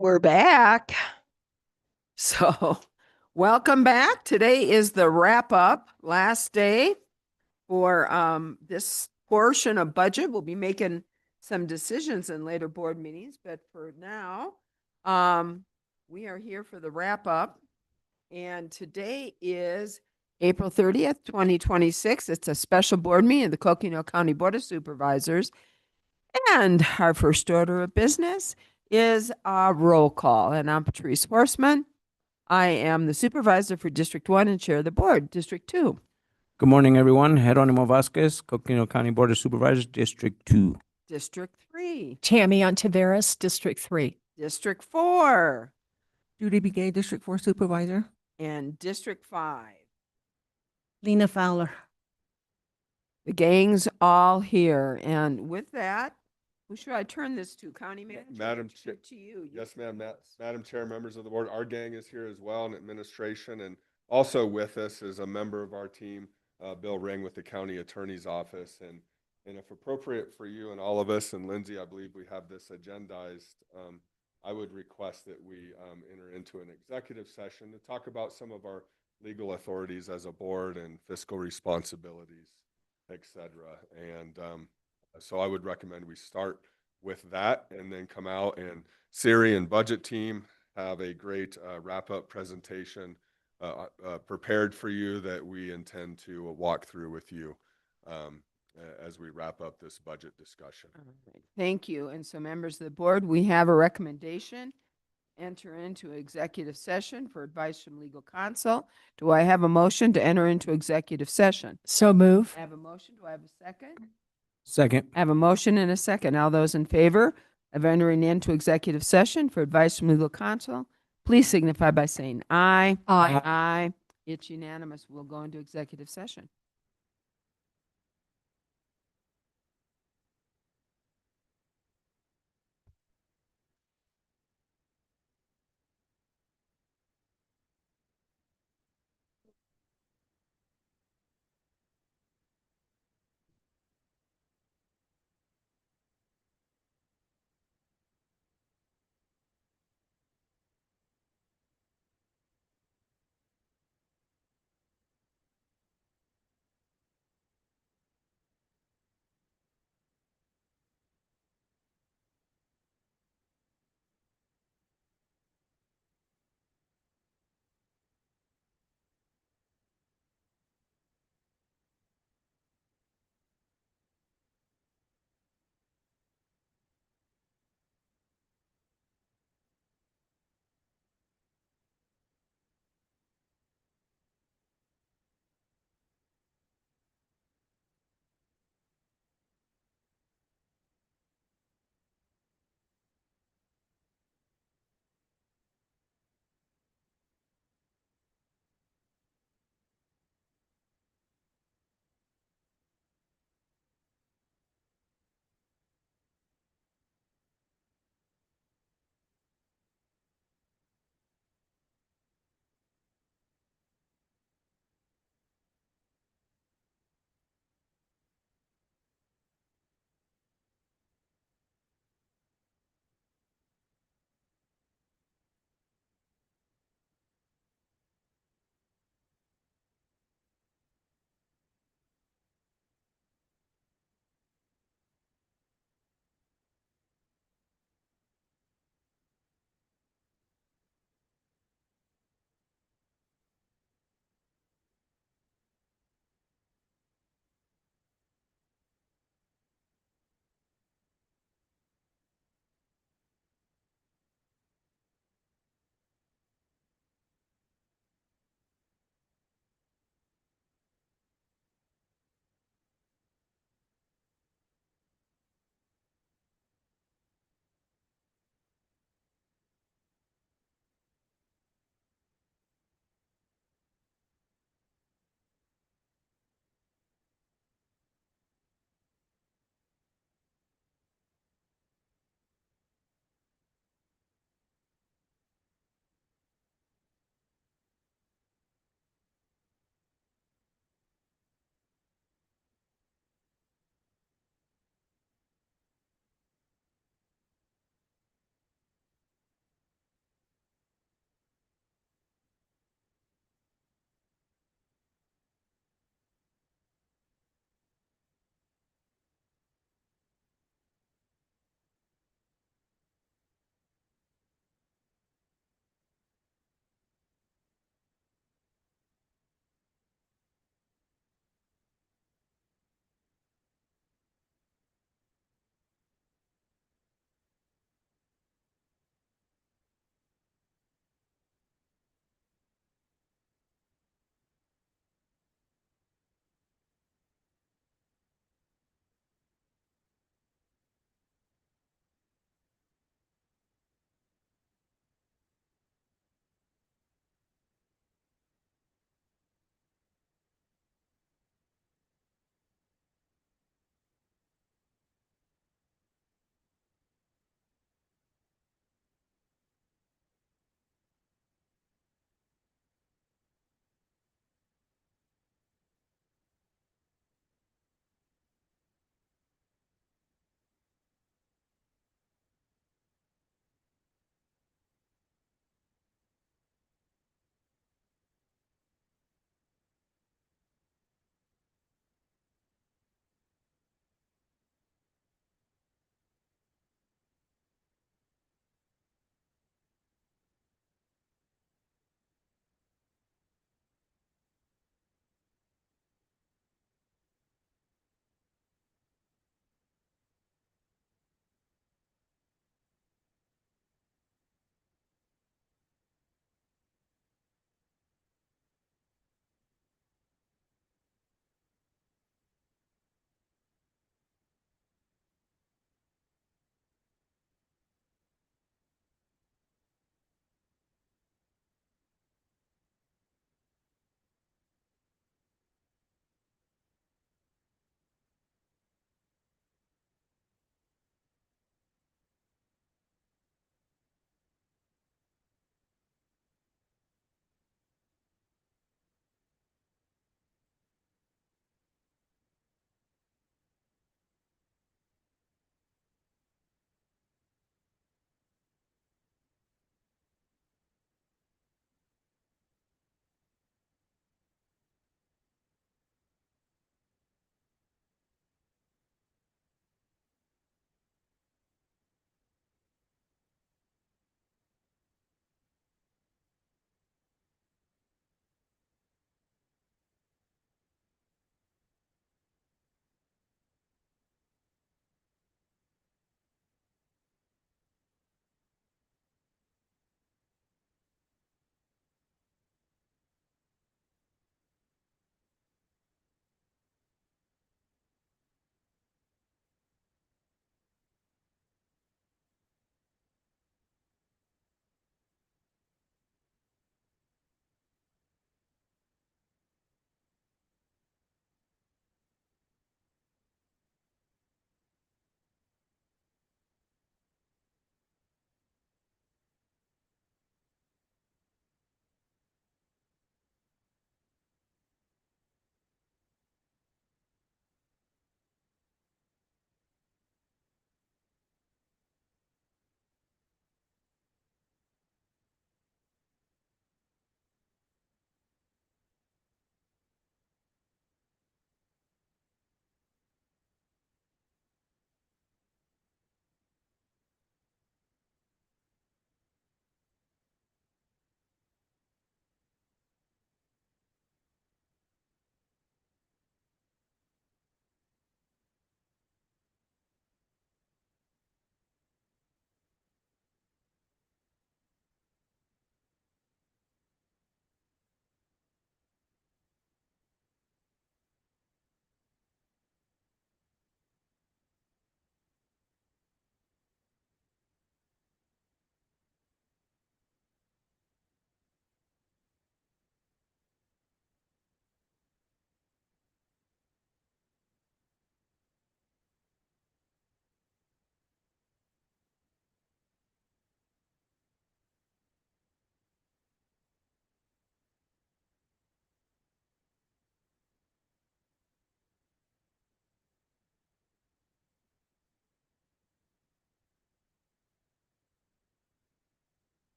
We're back. So, welcome back. Today is the wrap up, last day for this portion of budget. We'll be making some decisions in later board meetings, but for now, we are here for the wrap up. And today is April 30th, 2026. It's a special board meeting of the Coconino County Board of Supervisors. And our first order of business is a roll call. And I'm Patrice Horseman. I am the supervisor for District 1 and chair of the board, District 2. Good morning, everyone. Geronimo Vasquez, Coconino County Board of Supervisors, District 2. District 3. Tammy Ontiveros, District 3. District 4. Judy Begay, District 4 Supervisor. And District 5. Lena Fowler. The gang's all here. And with that, who should I turn this to? County Manager? Madam Chair. To you. Yes, ma'am. Madam Chair, members of the board, our gang is here as well in administration, and also with us is a member of our team, Bill Ring with the County Attorney's Office. And if appropriate for you and all of us, and Lindsay, I believe we have this agendized, I would request that we enter into an executive session to talk about some of our legal authorities as a board and fiscal responsibilities, et cetera. And so I would recommend we start with that and then come out, and Siri and budget team have a great wrap-up presentation prepared for you that we intend to walk through with you as we wrap up this budget discussion. All right. Thank you. And so members of the board, we have a recommendation. Enter into executive session for advice from legal counsel. Do I have a motion to enter into executive session? So move. I have a motion. Do I have a second? Second. I have a motion and a second. All those in favor of entering into executive session for advice from legal counsel, please signify by saying aye. Aye. Aye. It's unanimous. We'll go into executive session.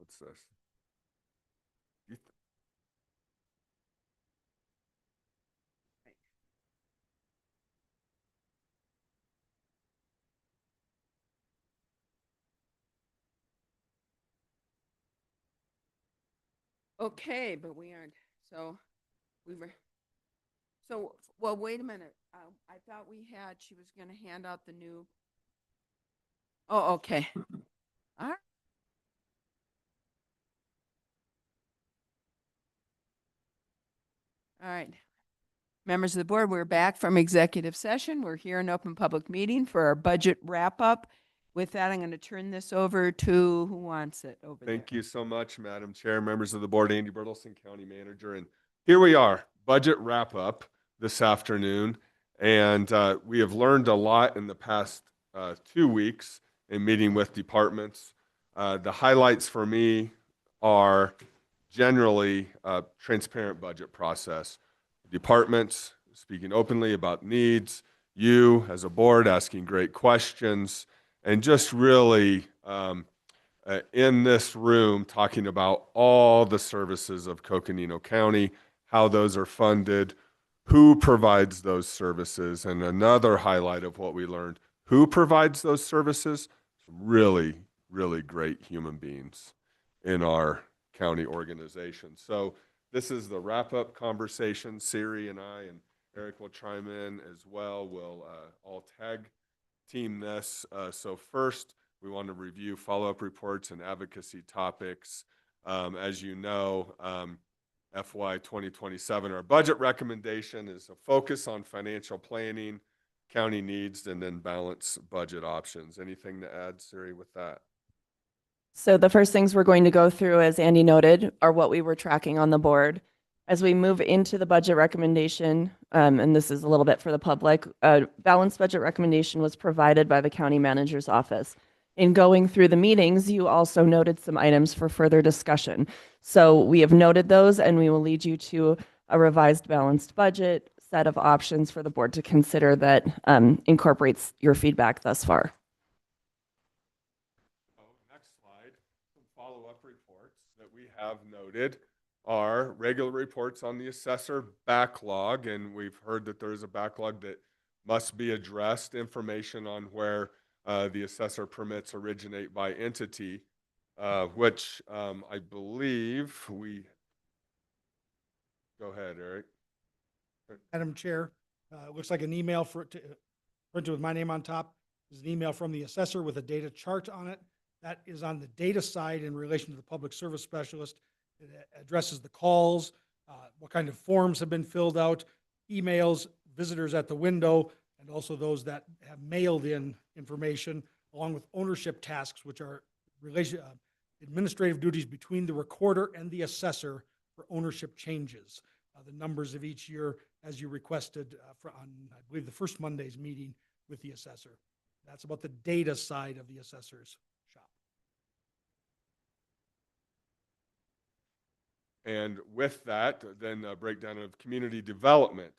What's this? You th- Okay, but we aren't, so we were, so, well, wait a minute. I thought she was gonna hand out the new. Oh, okay. All right. All right. Members of the board, we're back from executive session. We're here in open public meeting for our budget wrap up. With that, I'm going to turn this over to who wants it over there. Thank you so much, Madam Chair, members of the board, Andy Bertelson, County Manager. And here we are, budget wrap up this afternoon. And we have learned a lot in the past 2 weeks in meeting with departments. The highlights for me are generally a transparent budget process. Departments speaking openly about needs, you as a board asking great questions, and just really in this room talking about all the services of Coconino County, how those are funded, who provides those services, and another highlight of what we learned, who provides those services? Really, really great human beings in our county organization. So this is the wrap-up conversation. Siri and I and Eric will chime in as well. We'll all tag team this. So first, we want to review follow-up reports and advocacy topics. As you know, FY 2027, our budget recommendation is a focus on financial planning, county needs, and then balance budget options. Anything to add, Siri, with that? So the first things we're going to go through, as Andy noted, are what we were tracking on the board. As we move into the budget recommendation, and this is a little bit for the public, a balanced budget recommendation was provided by the county manager's office. In going through the meetings, you also noted some items for further discussion. So we have noted those, and we will lead you to a revised balanced budget set of options for the board to consider that incorporates your feedback thus far. Next slide, some follow-up reports that we have noted are regular reports on the assessor backlog, and we've heard that there's a backlog that must be addressed, information on where the assessor permits originate by entity, which I believe we, go ahead, Eric. Madam Chair, looks like an email printed with my name on top. Is an email from the assessor with a data chart on it. That is on the data side in relation to the public service specialist. It addresses the calls, what kind of forms have been filled out, emails, visitors at the window, and also those that have mailed in information, along with ownership tasks, which are administrative duties between the recorder and the assessor for ownership changes. The numbers of each year as you requested on, I believe, the first Monday's meeting with the assessor. That's about the data side of the assessor's shop. And with that, then a breakdown of community development.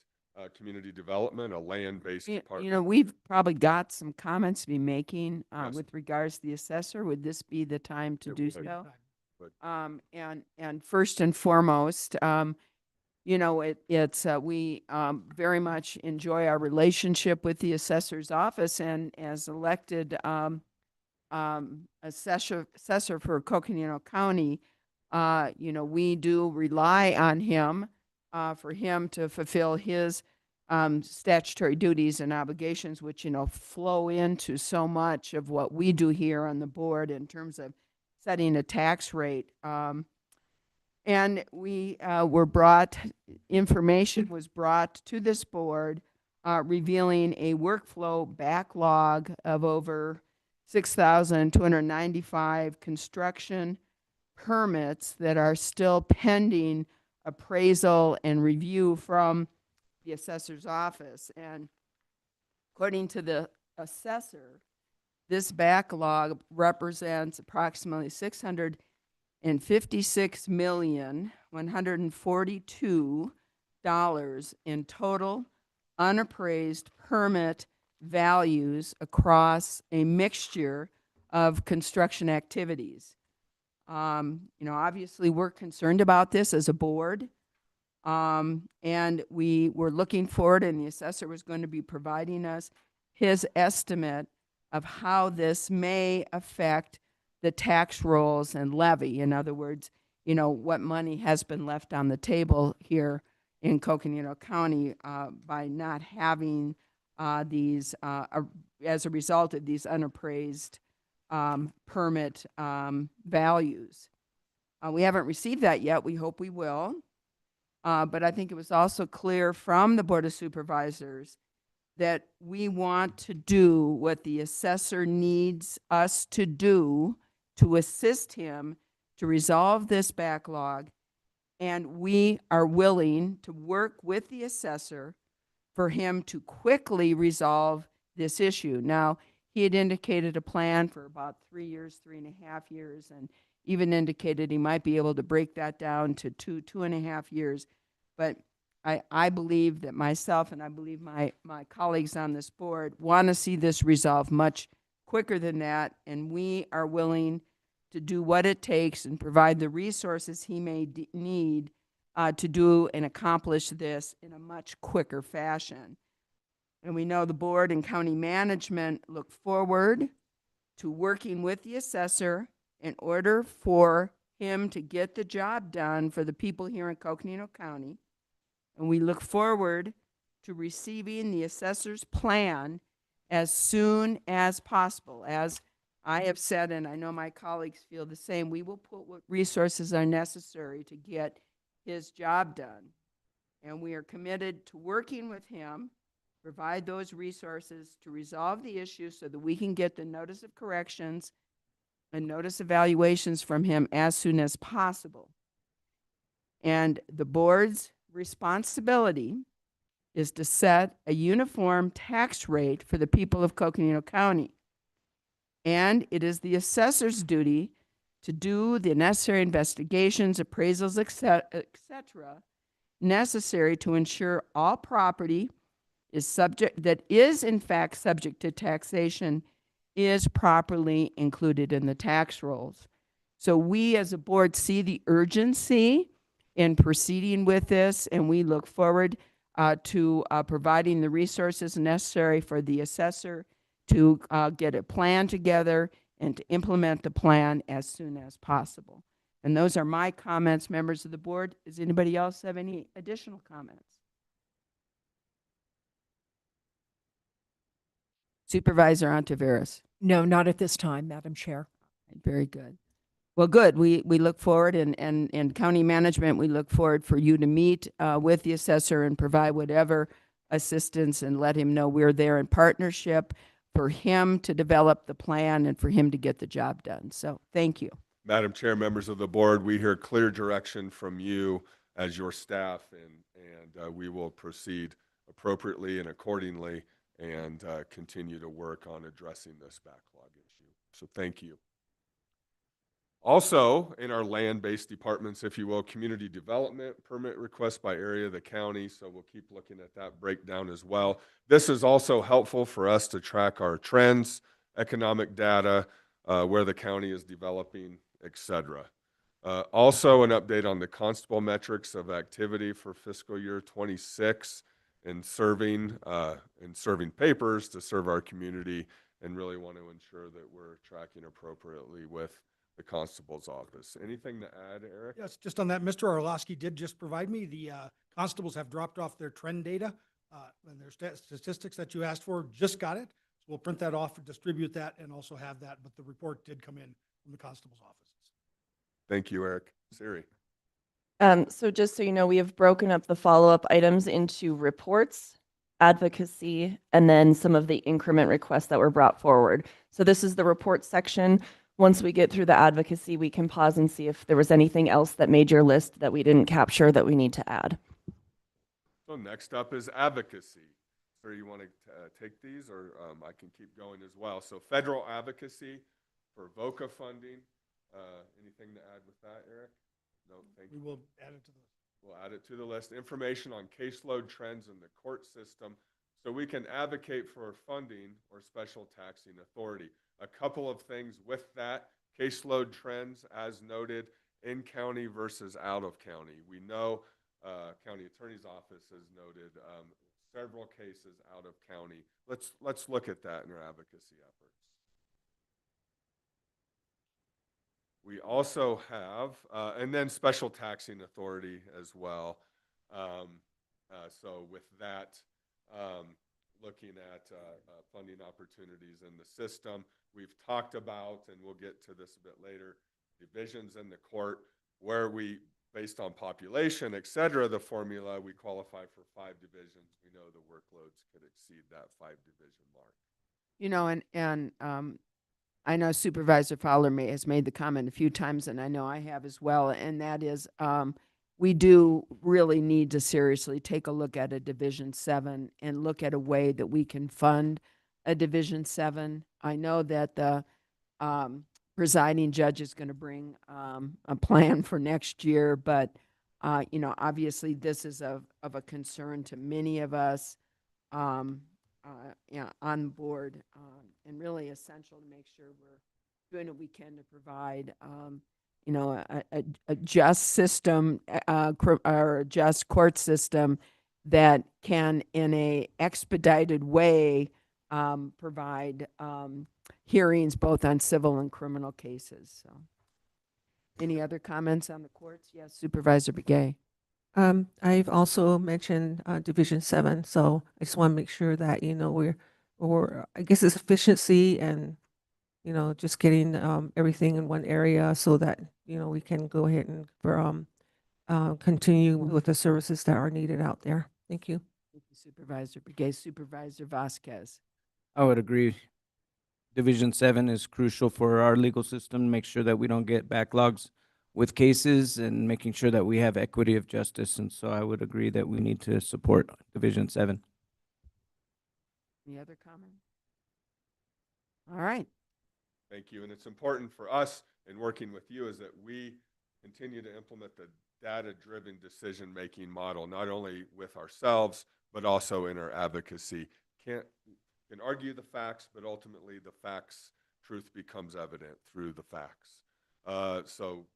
Community development, a land-based department. You know, we've probably got some comments to be making Yes. with regards to the assessor. Would this be the time to It do would. so? Would. And first and foremost, you know, we very much enjoy our relationship with the assessor's office, and as elected assessor for Coconino County, you know, we do rely on him for him to fulfill his statutory duties and obligations, which, you know, flow into so much of what we do here on the board in terms of setting a tax rate. And we information was brought to this board revealing a workflow backlog of over 6,295 construction permits that are still pending appraisal and review from the assessor's office. And according to the assessor, this backlog represents approximately $656,142 in total unappraised permit values across a mixture of construction activities. Obviously, we're concerned about this as a board. And we were looking forward, and the assessor was going to be providing us his estimate of how this may affect the tax rolls and levy. In other words, what money has been left on the table here in Coconino County by not having these, as a result of these unappraised permit values. We haven't received that yet. We hope we will. But I think it was also clear from the Board of Supervisors that we want to do what the assessor needs us to do to assist him to resolve this backlog. And we are willing to work with the assessor for him to quickly resolve this issue. Now, he had indicated a plan for about 3 years, 3.5 years, and even indicated he might be able to break that down to 2.5 years. But I believe that myself and I believe my colleagues on this board want to see this resolved much quicker than that, and we are willing to do what it takes and provide the resources he may need to do and accomplish this in a much quicker fashion. And we know the board and county management look forward to working with the assessor in order for him to get the job done for the people here in Coconino County. And we look forward to receiving the assessor's plan as soon as possible. As I have said, and I know my colleagues feel the same, we will put what resources are necessary to get his job done. And we are committed to working with him, provide those resources to resolve the issue so that we can get the notice of corrections and notice evaluations from him as soon as possible. And the board's responsibility is to set a uniform tax rate for the people of Coconino County. And it is the assessor's duty to do the necessary investigations, appraisals, et cetera, necessary to ensure all property that is in fact subject to taxation is properly included in the tax rolls. So we as a board see the urgency in proceeding with this, and we look forward to providing the resources necessary for the assessor to get a plan together and to implement the plan as soon as possible. And those are my comments, members of the board. Does anybody else have any additional comments? Supervisor Ontiveros. No, not at this time, Madam Chair. Very good. Well, good. We look forward, and county management, we look forward for you to meet with the assessor and provide whatever assistance and let him know we're there in partnership for him to develop the plan and for him to get the job done. So thank you. Madam Chair, members of the board, we hear clear direction from you as your staff, and we will proceed appropriately and accordingly and continue to work on addressing this backlog issue. So thank you. Also, in our land-based departments, if you will, community development, permit requests by area of the county, so we'll keep looking at that breakdown as well. This is also helpful for us to track our trends, economic data, where the county is developing, etc. Also, an update on the constable metrics of activity for fiscal year 26 and serving papers to serve our community, and really want to ensure that we're tracking appropriately with the constable's office. Anything to add, Eric? Yes, just on that, Mr. Orlowski did just provide me, the constables have dropped off their trend data and their statistics that you asked for, just got it. So we'll print that off and distribute that and also have that, but the report did come in from the constable's offices. Thank you, Eric. Siri. So just so you know, we have broken up the follow-up items into reports, advocacy, and then some of the increment requests that were brought forward. So this is the report section. Once we get through the advocacy, we can pause and see if there was anything else that made your list that we didn't capture that we need to add. So next up is advocacy. So you want to take these, or I can keep going as well. So federal advocacy for VOCA funding. Anything to add with that, Eric? No, thank you. We will add it to the list. We'll add it to the list. Information on caseload trends in the court system, so we can advocate for funding or special taxing authority. A couple of things with that. caseload trends as noted in county versus out of county. We know county attorney's office has noted several cases out of county. Let's look at that in our advocacy efforts. We also have, and then special taxing authority as well. So with that, looking at funding opportunities in the system, we've talked about, and we'll get to this a bit later, divisions in the court where we, based on population, et cetera, the formula, we qualify for 5 divisions. We know the workloads could exceed that 5 division mark. You know, I know Supervisor Fowler has made the comment a few times, and I know I have as well, and that is, we do really need to seriously take a look at a Division 7 and look at a way that we can fund a Division 7. I know that the presiding judge is going to bring a plan for next year, but you know, obviously this is of a concern to many of us yeah, on board, and really essential to make sure we're doing what we can to provide you know, a just system or a just court system that can, in a expedited way, provide hearings both on civil and criminal cases. So, any other comments on the courts? Yes, Supervisor Begay. I've also mentioned Division 7, so I just want to make sure that, you know, we're, I guess it's efficiency and, you know, just getting everything in one area so that, you know, we can go ahead and continue with the services that are needed out there. Thank you. Thank you, Supervisor Begay. Supervisor Vasquez. I would agree. Division 7 is crucial for our legal system, make sure that we don't get backlogs with cases and making sure that we have equity of justice. And so I would agree that we need to support Division 7. Any other comment? All right. Thank you. And it's important for us in working with you is that we continue to implement the data-driven decision-making model, not only with ourselves, but also in our advocacy. Can argue the facts, but ultimately the facts, truth becomes evident through the facts. So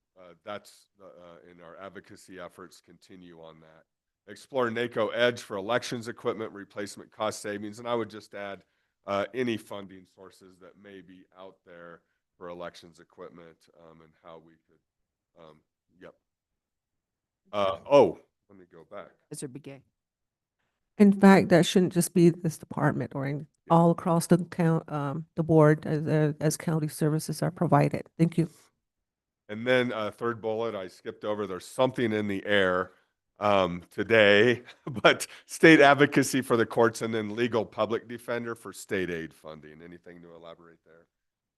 that's in our advocacy efforts, continue on that. Explore NACO Edge for elections equipment replacement cost savings. And I would just add any funding sources that may be out there for elections equipment and how we could, yep. Oh, let me go back. Supervisor Begay. In fact, that shouldn't just be this department or in all across the the board as county services are provided. Thank you. And then third bullet, I skipped over. There's something in the air today, but state advocacy for the courts and then legal public defender for state aid funding. Anything to elaborate there,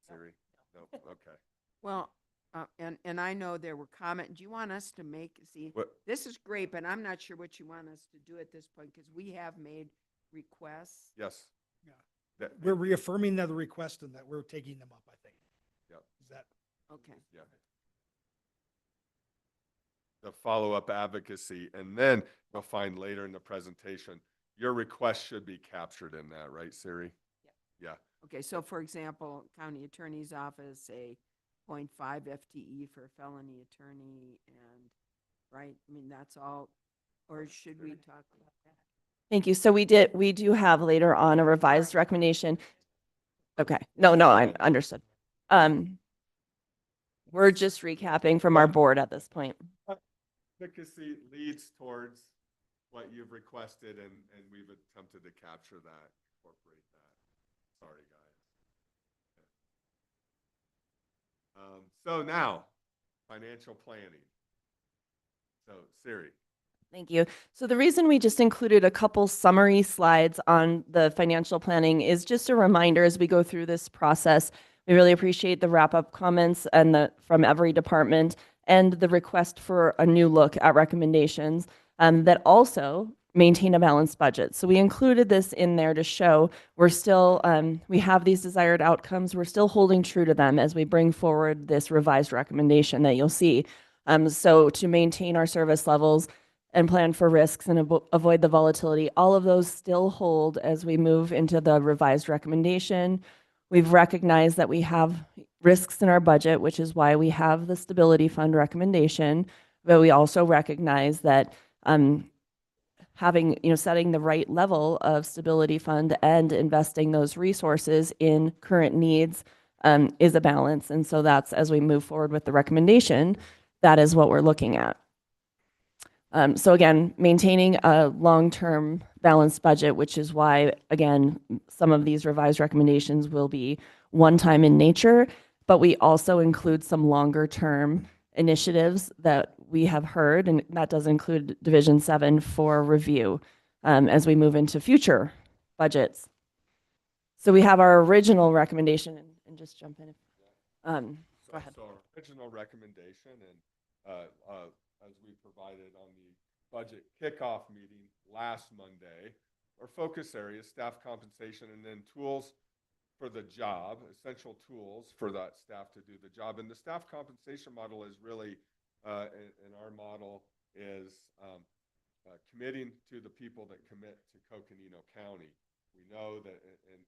Siri? No. Okay. Well, and I know there were comments. Do you want us to see, What? this is great, but I'm not sure what you want us to do at this point because we have made requests. Yes. Yeah. That- We're reaffirming the request and that we're taking them up, I think. Yep. Is that? Okay. Yeah. The follow-up advocacy, and then you'll find later in the presentation, your request should be captured in that, right, Siri? Yeah. Okay, so for example, county attorney's office, a 0.5 FTE for felony attorney and, right, I mean, that's all, or should we talk about that? Thank you. So we do have later on a revised recommendation. Okay. No, I understood. We're just recapping from our board at this point. Advocacy leads towards what you've requested, and we've attempted to capture that, incorporate that. Sorry, guys. So now, financial planning. So, Siri. Thank you. So the reason we just included a couple summary slides on the financial planning is just a reminder as we go through this process. We really appreciate the wrap-up comments and from every department and the request for a new look at recommendations that also maintain a balanced budget. So we included this in there to show we're still, we have these desired outcomes. We're still holding true to them as we bring forward this revised recommendation that you'll see. So to maintain our service levels and plan for risks and avoid the volatility, all of those still hold as we move into the revised recommendation. We've recognized that we have risks in our budget, which is why we have the stability fund recommendation. But we also recognize that having, setting the right level of stability fund and investing those resources in current needs is a balance. And so that's, as we move forward with the recommendation, that is what we're looking at. So again, maintaining a long-term balanced budget, which is why, again, some of these revised recommendations will be one-time in nature, but we also include some longer-term initiatives that we have heard, and that does include Division 7 for review as we move into future budgets. So we have our original recommendation, and just jump in. Go ahead. So our original recommendation, and as we provided on the budget kickoff meeting last Monday, our focus areas, staff compensation, and then tools for the job, essential tools for that staff to do the job. And the staff compensation model is really, in our model, is committing to the people that commit to Coconino County. We know that,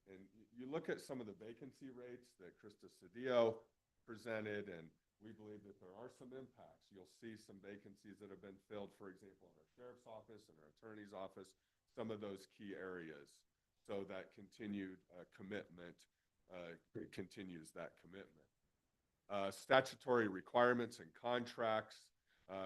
and you look at some of the vacancy rates that Krista Cedillo presented, and we believe that there are some impacts. You'll see some vacancies that have been filled, for example, in our sheriff's office and our attorney's office, some of those key areas. So that continued commitment continues that commitment. Statutory requirements and contracts.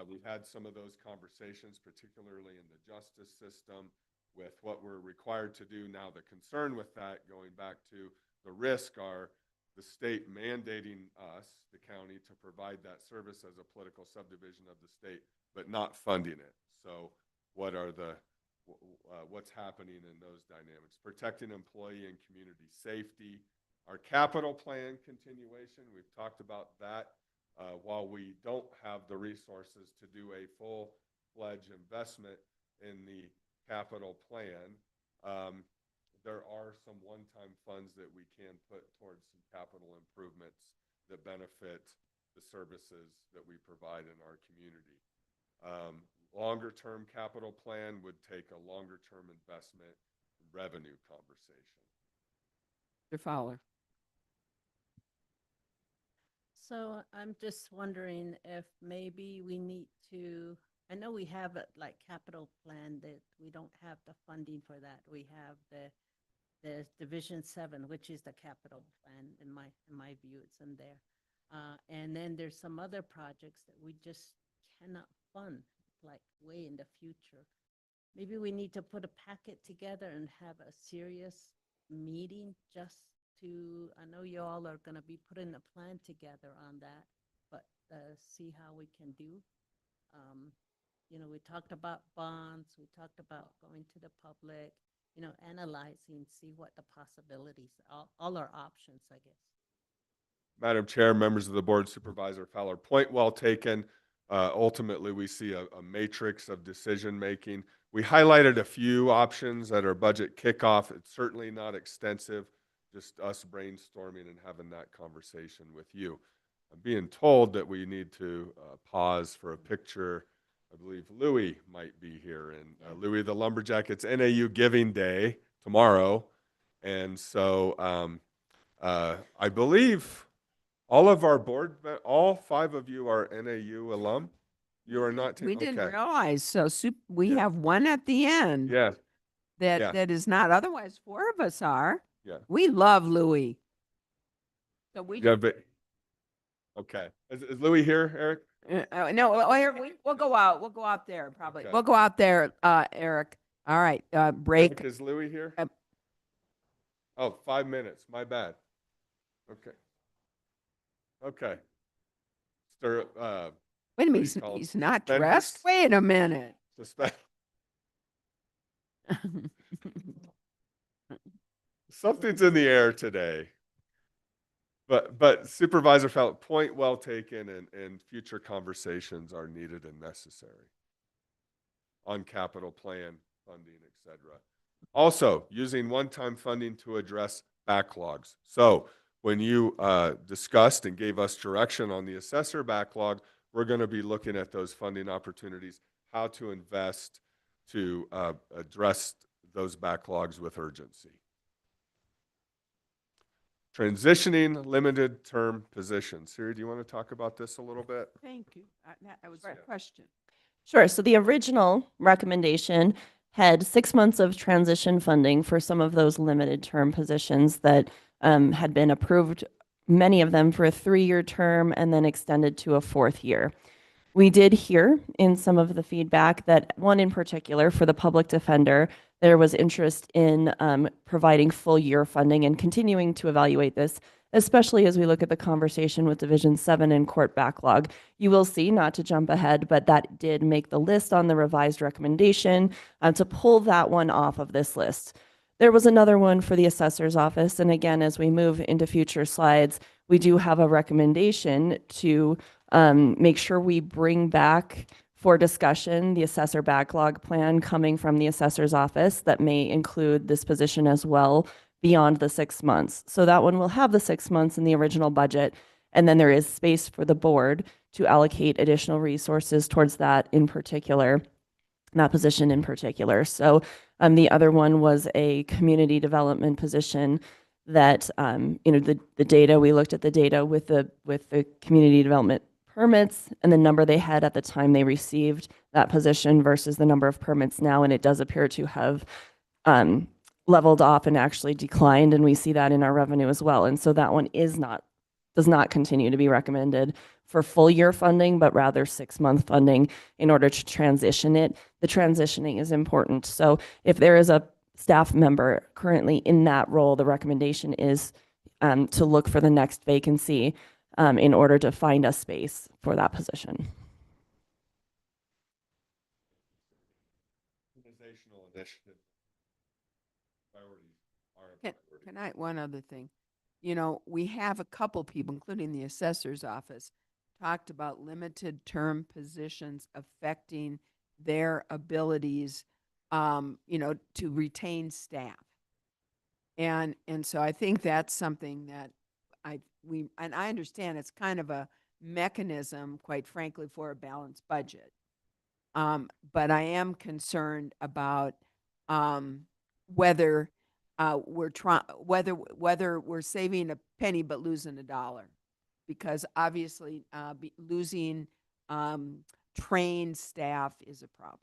We've had some of those conversations, particularly in the justice system, with what we're required to do now. The concern with that, going back to the risk, are the state mandating us, the county, to provide that service as a political subdivision of the state, but not funding it. So what are the, what's happening in those dynamics? Protecting employee and community safety. Our capital plan continuation, we've talked about that. While we don't have the resources to do a full-fledged investment in the capital plan, there are some one-time funds that we can put towards some capital improvements that benefit the services that we provide in our community. Longer-term capital plan would take a longer-term investment revenue conversation. Mr. Fowler. So I'm just wondering if maybe we need to, I know we have a like capital plan that we don't have the funding for that. We have the Division 7, which is the capital plan in my view, it's in there. And then there's some other projects that we just cannot fund, like way in the future. Maybe we need to put a packet together and have a serious meeting just to, I know you all are gonna be putting a plan together on that, but see how we can do. You know, we talked about bonds, we talked about going to the public, you know, analyzing, see what the possibilities, all our options, I guess. Madam Chair, members of the board, Supervisor Fowler, point well taken. Ultimately, we see a matrix of decision-making. We highlighted a few options at our budget kickoff. It's certainly not extensive, just us brainstorming and having that conversation with you. I'm being told that we need to pause for a picture. I believe Louis might be here, and Louis the Lumberjack. It's NAU Giving Day tomorrow, and so I believe all of our board, all 5 of you are NAU alum. You are not. We didn't okay. realize, so we Yeah. have one at the end. Yeah. That, yeah. that is not, otherwise 4 of us are. Yeah. We love Louis. So we, Yeah, but okay. Is Louis here, Eric? no, we'll go out. We'll go out there probably. Okay. We'll go out there, Eric. All right, break. Eric, is Louis here? Uh, Oh, 5 minutes. My bad. Okay. Okay. Stir, Wait a what minute, do he's, you call it? he's not Suspenders? dressed? Wait a minute. suspend. Something's in the air today. But Supervisor Fowler, point well taken, and future conversations are needed and necessary on capital plan funding, et cetera. Also, using one-time funding to address backlogs. So when you discussed and gave us direction on the assessor backlog, we're going to be looking at those funding opportunities, how to invest to address those backlogs with urgency. transitioning limited term positions. Siri, do you want to talk about this a little bit? Thank you. That was a Right. question. Sure. So the original recommendation had 6 months of transition funding for some of those limited term positions that had been approved, many of them for a 3-year term and then extended to a 4th year. We did hear in some of the feedback that one in particular for the public defender, there was interest in providing full year funding and continuing to evaluate this, especially as we look at the conversation with Division 7 and court backlog. You will see, not to jump ahead, but that did make the list on the revised recommendation to pull that one off of this list. There was another one for the assessor's office. And again, as we move into future slides, we do have a recommendation to make sure we bring back for discussion the assessor backlog plan coming from the assessor's office that may include this position as well beyond the 6 months. So that one will have the 6 months in the original budget. And then there is space for the board to allocate additional resources towards that in particular, that position in particular. So the other one was a community development position that, the data, we looked at the data with the community development permits and the number they had at the time they received that position versus the number of permits now. And it does appear to have leveled off and actually declined. And we see that in our revenue as well. And so that one does not continue to be recommended for full year funding, but rather 6-month funding in order to transition it. The transitioning is important. So if there is a staff member currently in that role, the recommendation is to look for the next vacancy in order to find a space for that position. Organizational initiative. Priorities are a Can, priority. can I, one other thing. You know, we have a couple people, including the assessor's office, talked about limited term positions affecting their abilities, to retain staff. And so I think that's something that and I understand it's kind of a mechanism, quite frankly, for a balanced budget. But I am concerned about, whether, whether we're saving a penny but losing a dollar. Because obviously, losing, trained staff is a problem.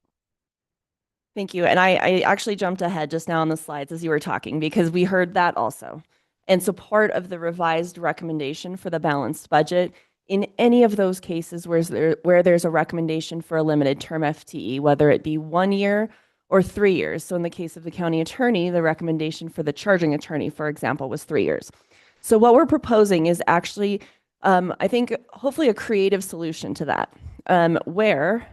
Thank you. And I actually jumped ahead just now on the slides as you were talking because we heard that also. And so part of the revised recommendation for the balanced budget, in any of those cases where there's a recommendation for a limited term FTE, whether it be 1 year or 3 years. So in the case of the county attorney, the recommendation for the charging attorney, for example, was 3 years. So what we're proposing is actually, I think, hopefully a creative solution to that, where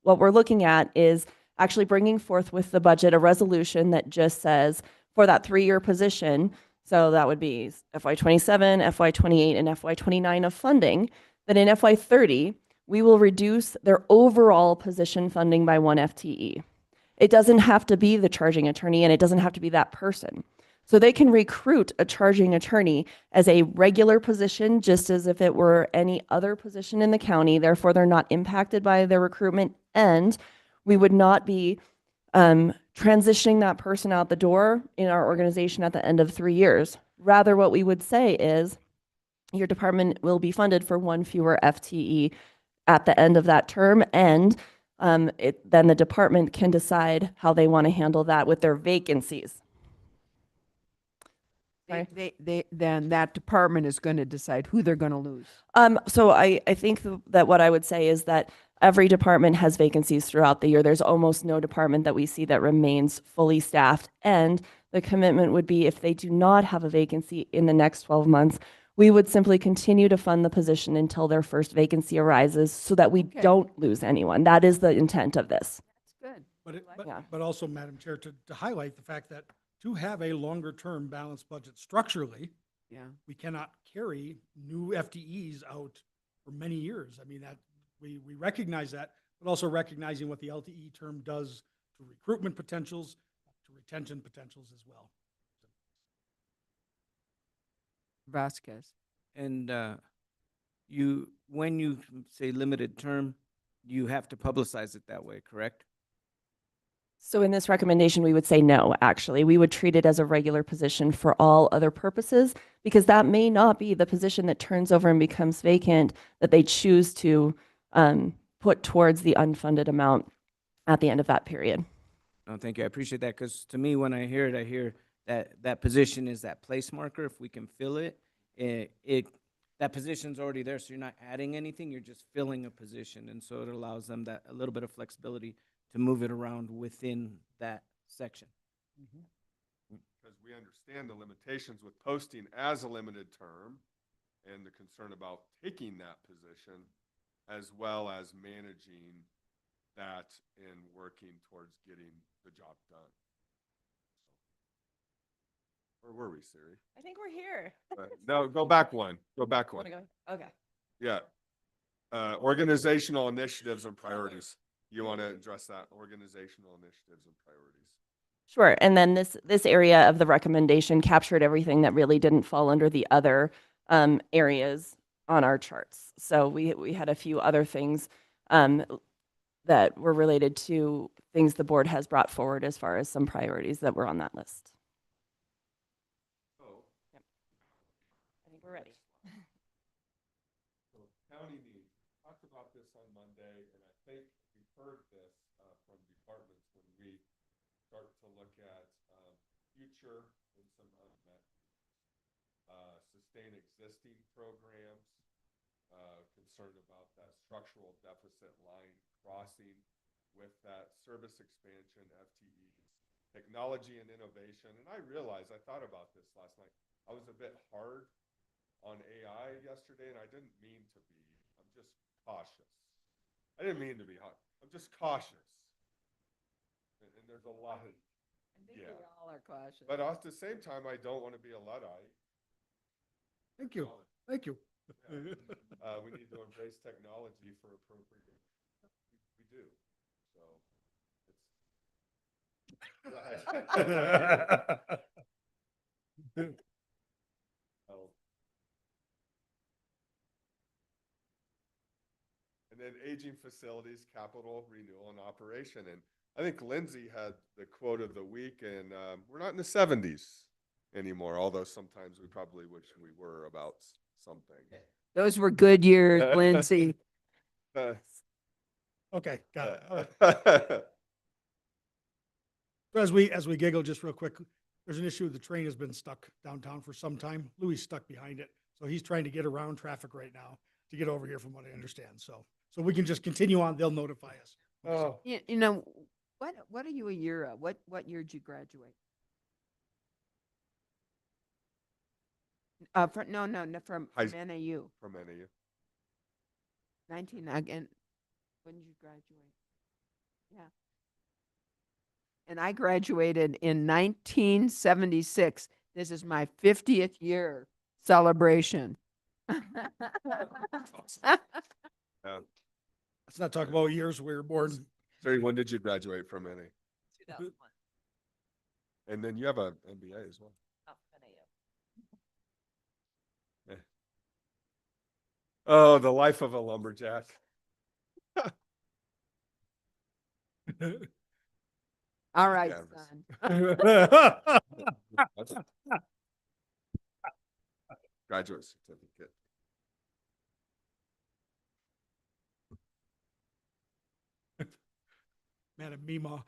what we're looking at is actually bringing forth with the budget a resolution that just says for that 3-year position, so that would be FY27, FY28, and FY29 of funding, that in FY30, we will reduce their overall position funding by 1 FTE. It doesn't have to be the charging attorney, and it doesn't have to be that person. So they can recruit a charging attorney as a regular position, just as if it were any other position in the county. Therefore, they're not impacted by their recruitment, and we would not be transitioning that person out the door in our organization at the end of 3 years. Rather, what we would say is your department will be funded for 1 fewer FTE at the end of that term, and then the department can decide how they want to handle that with their vacancies. Then that department is going to decide who they're going to lose. So I think that what I would say is that every department has vacancies throughout the year. There's almost no department that we see that remains fully staffed. And the commitment would be if they do not have a vacancy in the next 12 months, we would simply continue to fund the position until their first vacancy arises so that we don't lose anyone. That is the intent of this. That's good. But also, Madam Chair, to highlight the fact that to have a longer-term balanced budget structurally, Yeah. we cannot carry new FTEs out for many years. I mean, that we recognize that, but also recognizing what the LTE term does to recruitment potentials, to retention potentials as well. Vasquez. And when you say limited term, you have to publicize it that way, correct? So in this recommendation, we would say no, actually. We would treat it as a regular position for all other purposes, because that may not be the position that turns over and becomes vacant that they choose to put towards the unfunded amount at the end of that period. No, thank you. I appreciate that, because to me, when I hear it, I hear that that position is that place marker. If we can fill it, that position's already there, so you're not adding anything, you're just filling a position. And so it allows them that a little bit of flexibility to move it around within that section. Because we understand the limitations with posting as a limited term and the concern about taking that position, as well as managing that and working towards getting the job done. Where were we, Siri? I think we're here. No, go back one. Go back one. Okay. Yeah. Organizational initiatives and priorities. You want to address that? Organizational initiatives and priorities. Sure. And then this area of the recommendation captured everything that really didn't fall under the other areas on our charts. So we had a few other things that were related to things the board has brought forward as far as some priorities that were on that list. So, Yep. I think we're ready. so county needs. Talked about this on Monday, and I think we've heard this from departments when we start to look at future and some unmet sustain existing programs, concerned about that structural deficit line crossing with that service expansion, FTEs, technology and innovation. And I realized, I thought about this last night, I was a bit hard on AI yesterday, and I didn't mean to be. I'm just cautious. I didn't mean to be hard. I'm just cautious. And there's a lot of, I think we all are cautious. but at the same time, I don't want to be a Luddite. Thank you. Thank you. We need to embrace technology for appropriate. We do. So it's. Oh. And then aging facilities, capital renewal and operation. And I think Lindsay had the quote of the week, and we're not in the 70s anymore, although sometimes we probably wish we were about something. Those were good years, Lindsay. Okay, got it. So as we giggle just real quick, there's an issue. The train has been stuck downtown for some time. Louis is stuck behind it. So he's trying to get around traffic right now to get over here from what I understand. So we can just continue on. They'll notify us. Oh, You know, what are you a year of? What year did you graduate? No, from NAU. from NAU. 19 again. When did you graduate? Yeah. And I graduated in 1976. This is my 50th year celebration. Let's not talk about years we were born. Sorry, when did you graduate from NA? 2001. And then you have an MBA as well. Oh, NAU. Oh, the life of a lumberjack. All right, Yeah, son. That's a graduate certificate. Madam Mima.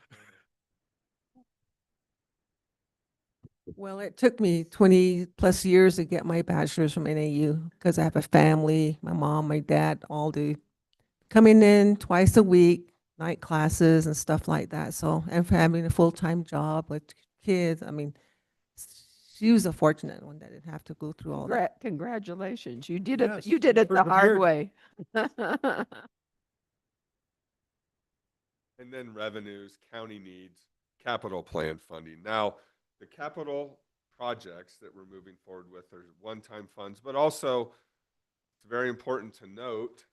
Well, it took me 20 plus years to get my bachelor's from NAU because I have a family, my mom, my dad, all do coming in twice a week, night classes and stuff like that. So, and for having a full-time job with kids, I mean, she was a fortunate one that didn't have to go through all that. Congratulations. You did it. Yes, You did it the hard prepared. way. And then revenues, county needs, capital plan funding. Now, the capital projects that we're moving forward with are one-time funds, but also it's very important to note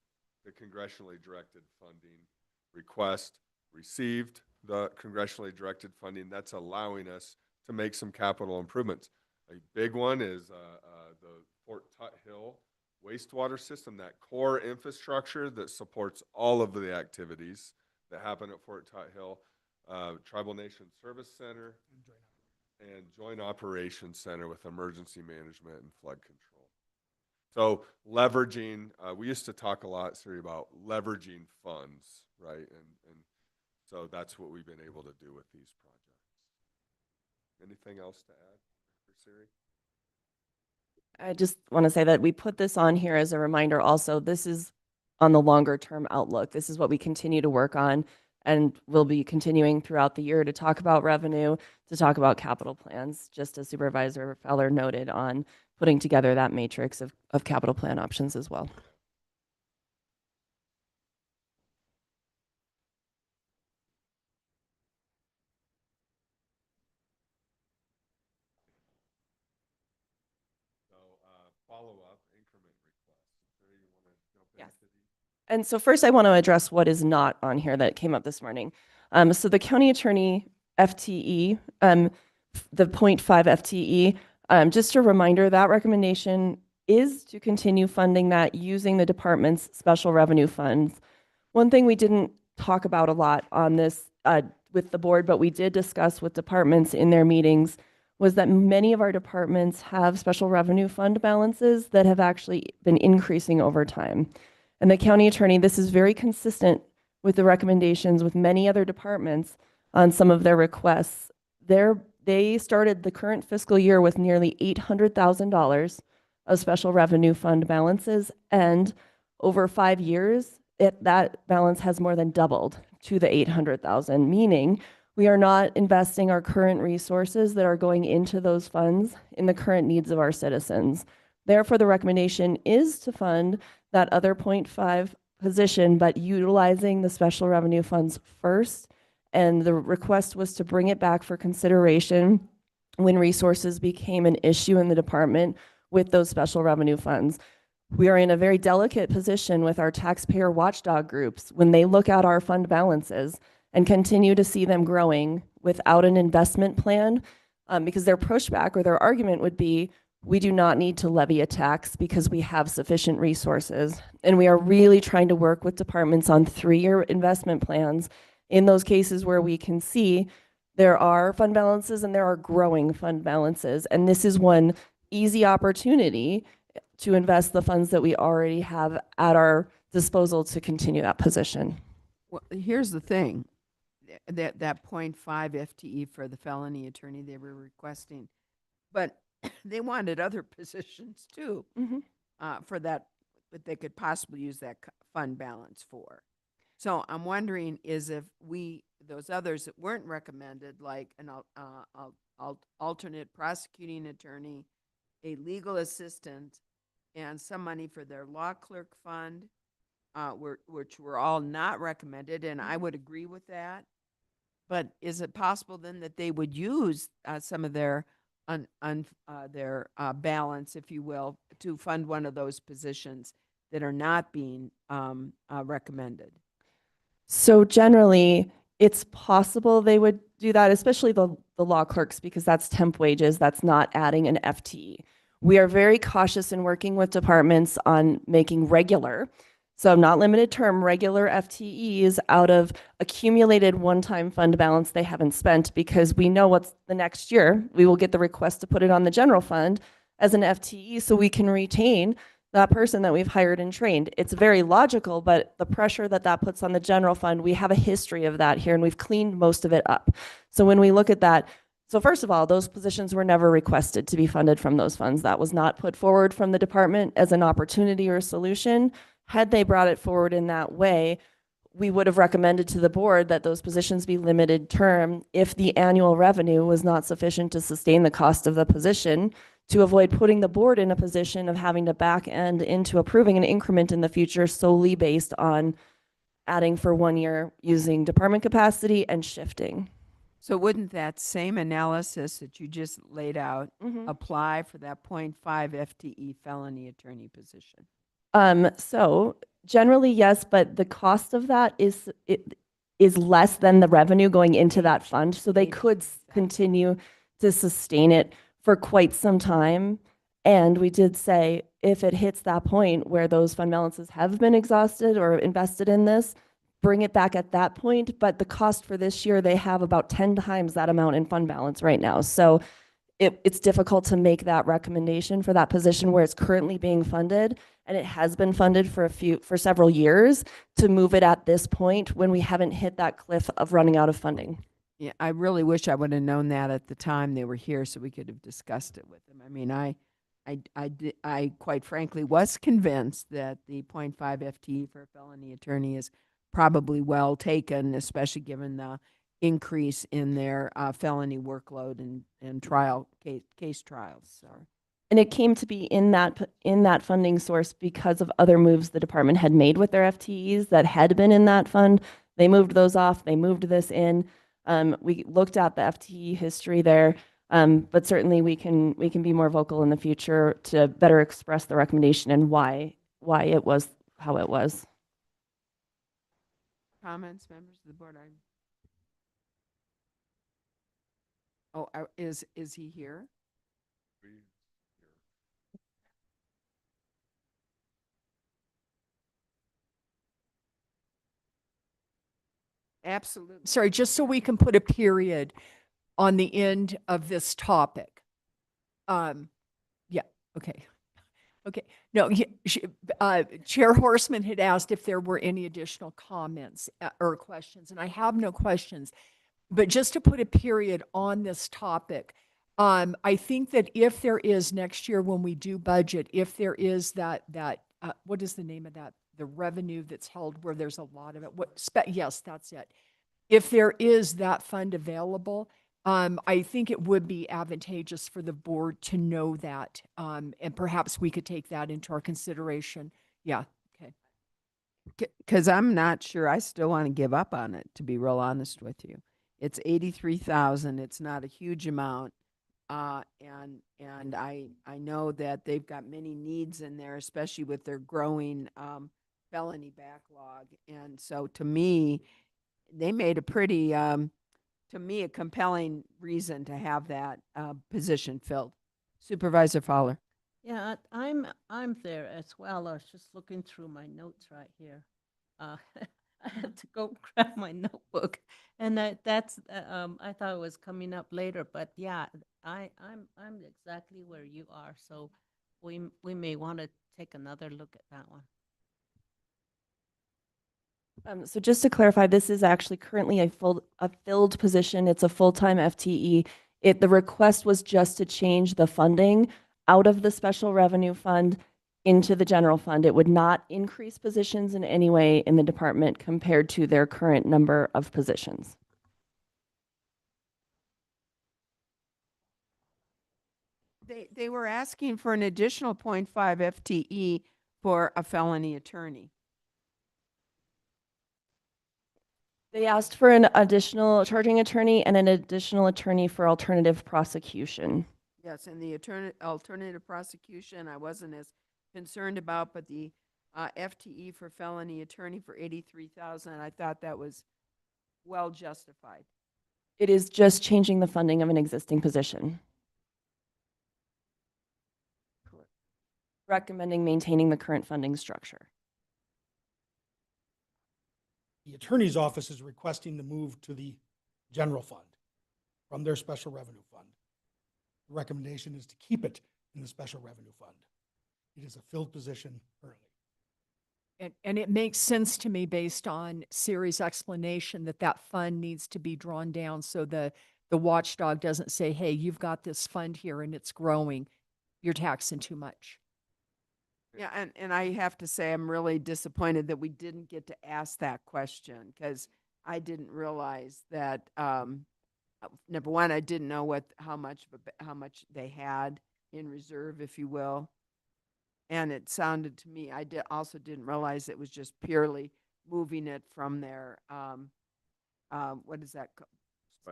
the congressionally directed funding request received the congressionally directed funding that's allowing us to make some capital improvements. A big one is the Fort Tut Hill wastewater system, that core infrastructure that supports all of the activities that happen at Fort Tut Hill. Tribal Nation Service Center, and Joint Operations Center with Emergency Management and Flood Control. So leveraging, we used to talk a lot, Siri, about leveraging funds, right? And so that's what we've been able to do with these projects. Anything else to add, Siri? I just want to say that we put this on here as a reminder also. This is on the longer term outlook. This is what we continue to work on, and we'll be continuing throughout the year to talk about revenue, to talk about capital plans, just as Supervisor Feller noted on putting together that matrix of capital plan options as well. So follow-up increment request. Siri, you want to jump Yes. into these? And so first I want to address what is not on here that came up this morning. So the county attorney FTE, the 0.5 FTE, just a reminder, that recommendation is to continue funding that using the department's special revenue funds. One thing we didn't talk about a lot on this with the board, but we did discuss with departments in their meetings, was that many of our departments have special revenue fund balances that have actually been increasing over time. And the county attorney, this is very consistent with the recommendations with many other departments on some of their requests. They started the current fiscal year with nearly $800,000 of special revenue fund balances, and over 5 years, that balance has more than doubled to the 800,000, meaning we are not investing our current resources that are going into those funds in the current needs of our citizens. Therefore, the recommendation is to fund that other 0.5 position, but utilizing the special revenue funds first. And the request was to bring it back for consideration when resources became an issue in the department with those special revenue funds. We are in a very delicate position with our taxpayer watchdog groups when they look at our fund balances and continue to see them growing without an investment plan, because their pushback or their argument would be, we do not need to levy a tax because we have sufficient resources. And we are really trying to work with departments on 3-year investment plans in those cases where we can see there are fund balances and there are growing fund balances. And this is one easy opportunity to invest the funds that we already have at our disposal to continue that position. Well, here's the thing, that 0.5 FTE for the felony attorney they were requesting, but they wanted other positions too, for that, but they could possibly use that fund balance for. So I'm wondering is if those others that weren't recommended, like an alternate prosecuting attorney, a legal assistant, and some money for their law clerk fund, which were all not recommended, and I would agree with that. But is it possible then that they would use some of their balance, if you will, to fund one of those positions that are not being recommended? So generally, it's possible they would do that, especially the law clerks, because that's temp wages. That's not adding an FTE. We are very cautious in working with departments on making regular, so not limited term, regular FTEs out of accumulated one-time fund balance they haven't spent, because we know what's the next year. We will get the request to put it on the general fund as an FTE so we can retain that person that we've hired and trained. It's very logical, but the pressure that puts on the general fund, we have a history of that here and we've cleaned most of it up. So when we look at that, so first of all, those positions were never requested to be funded from those funds. That was not put forward from the department as an opportunity or a solution. Had they brought it forward in that way, we would have recommended to the board that those positions be limited term if the annual revenue was not sufficient to sustain the cost of the position, to avoid putting the board in a position of having to back end into approving an increment in the future solely based on adding for 1 year using department capacity and shifting. So wouldn't that same analysis that you just laid out apply for that 0.5 FTE felony attorney position? So generally, yes, but the cost of that is less than the revenue going into that fund. So they could continue to sustain it for quite some time. And we did say if it hits that point where those fund balances have been exhausted or invested in this, bring it back at that point, but the cost for this year, they have about 10 times that amount in fund balance right now. So it's difficult to make that recommendation for that position where it's currently being funded, and it has been funded for several years, to move it at this point when we haven't hit that cliff of running out of funding. Yeah, I really wish I would have known that at the time they were here so we could have discussed it with them. I mean, I quite frankly was convinced that the 0.5 FTE for a felony attorney is probably well taken, especially given the increase in their felony workload and case trials. So, And it came to be in that funding source because of other moves the department had made with their FTEs that had been in that fund. They moved those off, they moved this in. We looked at the FTE history there, but certainly we can be more vocal in the future to better express the recommendation and why it was how it was. comments, members of the board? Is he here? Absolutely. Sorry, just so we can put a period on the end of this topic. Yeah, okay. Okay, no, Chair Horseman had asked if there were any additional comments or questions, and I have no questions. But just to put a period on this topic, I think that if there is next year when we do budget, if there is that what is the name of that? The revenue that's held where there's a lot of it. Yes, that's it. If there is that fund available, I think it would be advantageous for the board to know that, and perhaps we could take that into our consideration. Yeah, okay. Because I'm not sure. I still want to give up on it, to be real honest with you. It's 83,000. It's not a huge amount. And I know that they've got many needs in there, especially with their growing felony backlog. And so to me, they made a pretty, to me, a compelling reason to have that position filled. Supervisor Fowler. Yeah, I'm there as well. I was just looking through my notes right here. I had to go grab my notebook, and that's I thought it was coming up later, but yeah, I'm exactly where you are. So we may want to take another look at that one. So just to clarify, this is actually currently a filled position. It's a full-time FTE. The request was just to change the funding out of the special revenue fund into the general fund. It would not increase positions in any way in the department compared to their current number of positions. They were asking for an additional 0.5 FTE for a felony attorney. They asked for an additional charging attorney and an additional attorney for alternative prosecution. Yes, and the alternative prosecution I wasn't as concerned about, but the FTE for felony attorney for 83,000, I thought that was well justified. It is just changing the funding of an existing position. Correct. Recommending maintaining the current funding structure. The attorney's office is requesting the move to the general fund from their special revenue fund. The recommendation is to keep it in the special revenue fund. It is a filled position currently. And it makes sense to me based on Siri's explanation that fund needs to be drawn down so the watchdog doesn't say, hey, you've got this fund here and it's growing. You're taxing too much. Yeah, and I have to say, I'm really disappointed that we didn't get to ask that question because I didn't realize that, number one, I didn't know how much they had in reserve, if you will. And it sounded to me, also didn't realize it was just purely moving it from their, what is that?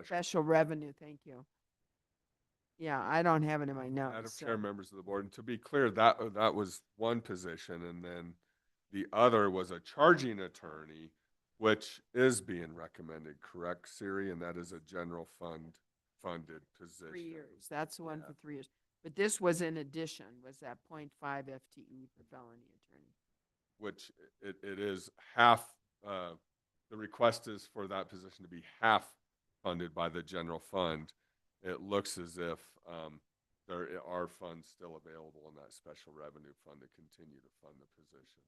Special revenue, thank you. Yeah, I don't have it in my notes. Madam Chair, members of the board, and to be clear, that was one position, and then the other was a charging attorney, which is being recommended, correct, Siri? And that is a general funded position. 3 years. That's the one for 3 years. But this was in addition, was that 0.5 FTE for felony attorney. Which it is half the request is for that position to be half funded by the general fund. It looks as if there are funds still available in that special revenue fund to continue to fund the position.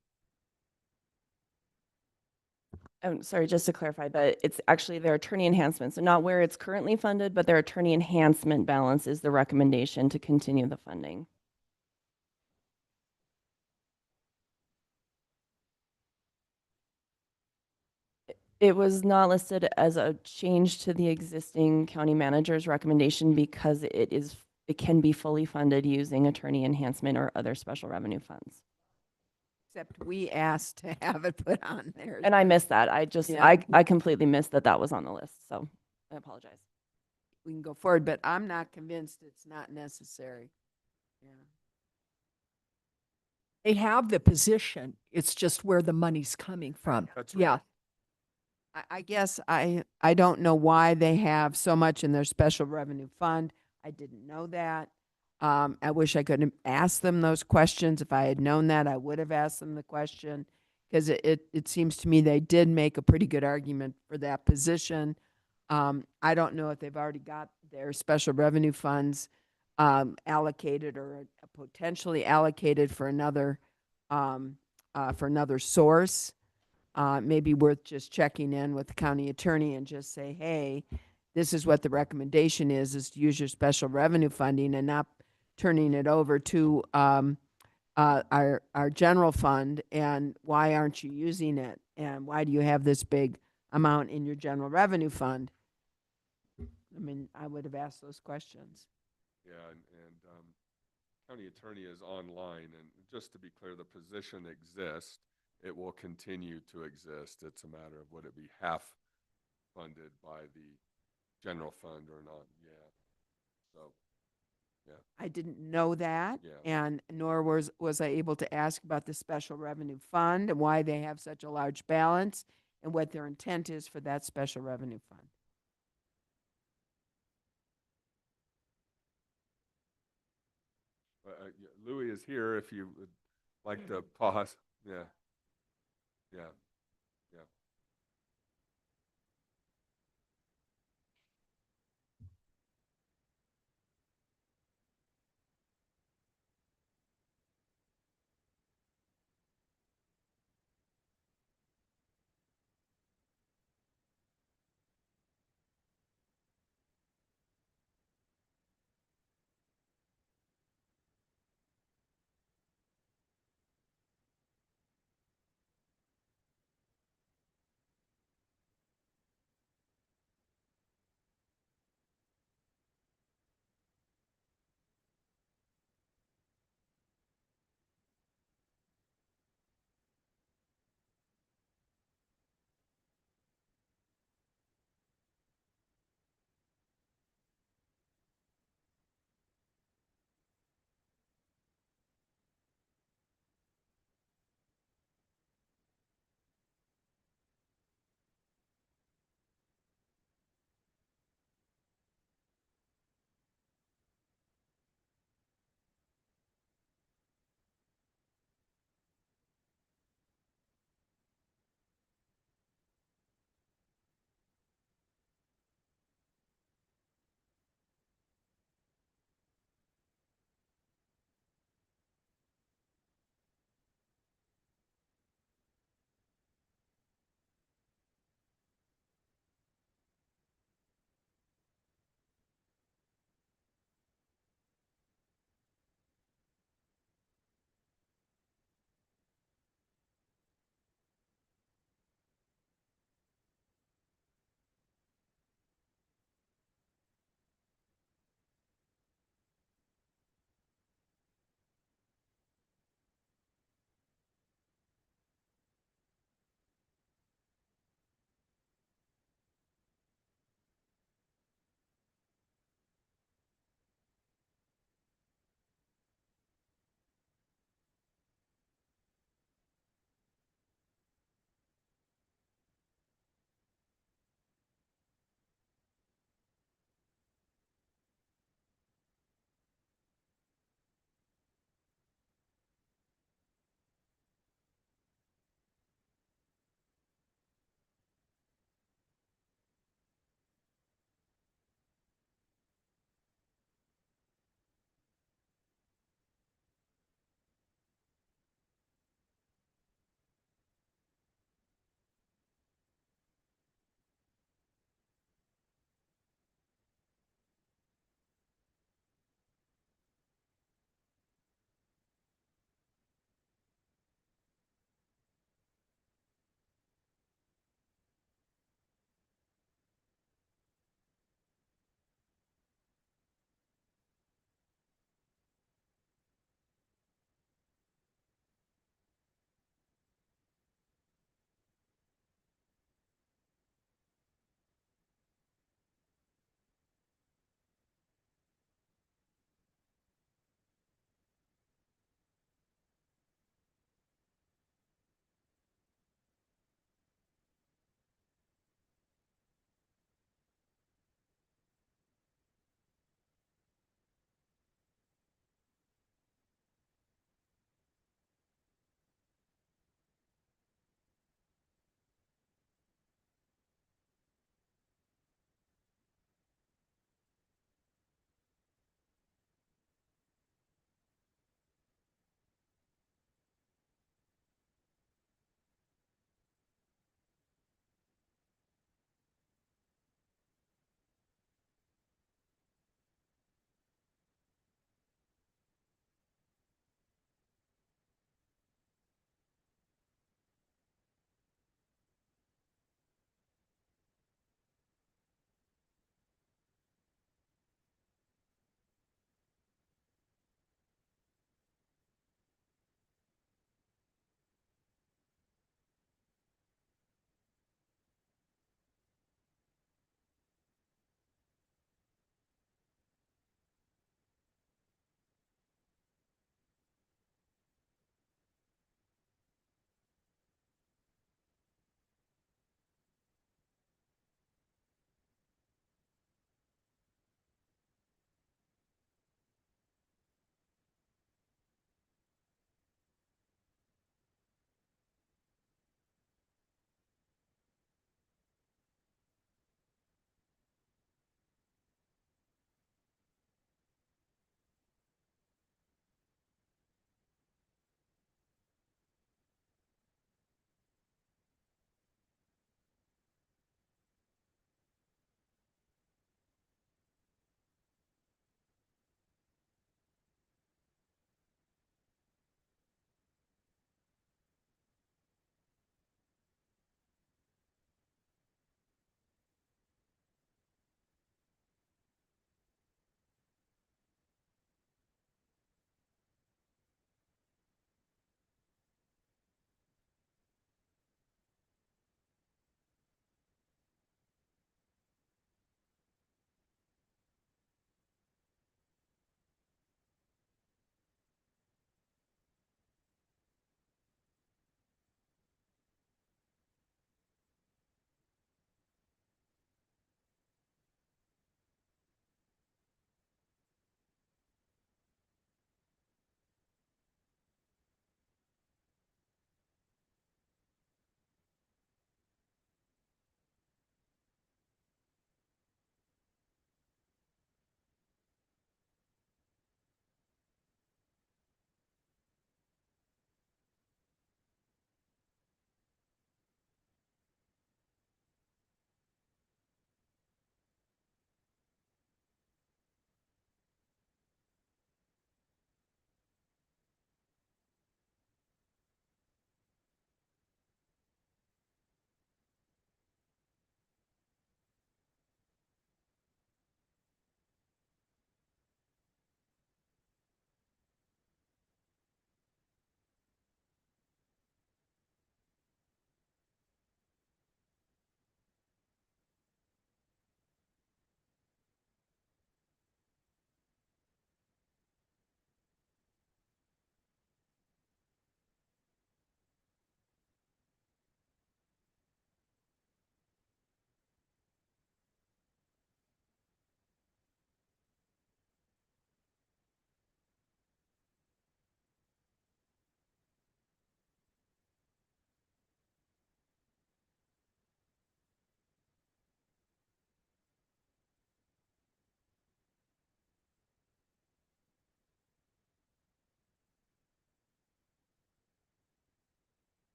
Sorry, just to clarify that it's actually their attorney enhancement. So not where it's currently funded, but their attorney enhancement balance is the recommendation to continue the funding. It was not listed as a change to the existing county manager's recommendation because it can be fully funded using attorney enhancement or other special revenue funds. Except we asked to have it put on there. And I missed that. Yeah. I completely missed that that was on the list. So I apologize. We can go forward, but I'm not convinced it's not necessary. Yeah. They have the position. It's just where the money's coming from. That's right. Yeah. I guess I don't know why they have so much in their special revenue fund. I didn't know that. I wish I could have asked them those questions. If I had known that, I would have asked them the question. Because it seems to me they did make a pretty good argument for that position. I don't know if they've already got their special revenue funds allocated or potentially allocated for another source. Maybe worth just checking in with the county attorney and just say, hey, this is what the recommendation is to use your special revenue funding and not turning it over to our general fund, and why aren't you using it? And why do you have this big amount in your general revenue fund? I mean, I would have asked those questions. Yeah, and county attorney is online, and just to be clear, the position exists. It will continue to exist. It's a matter of would it be half funded by the general fund or not? Yeah. So, yeah. I didn't know that, Yeah. and nor was I able to ask about the special revenue fund and why they have such a large balance and what their intent is for that special revenue fund. Yeah, Louis is here if you would like to pause. Yeah. Yeah. Yeah.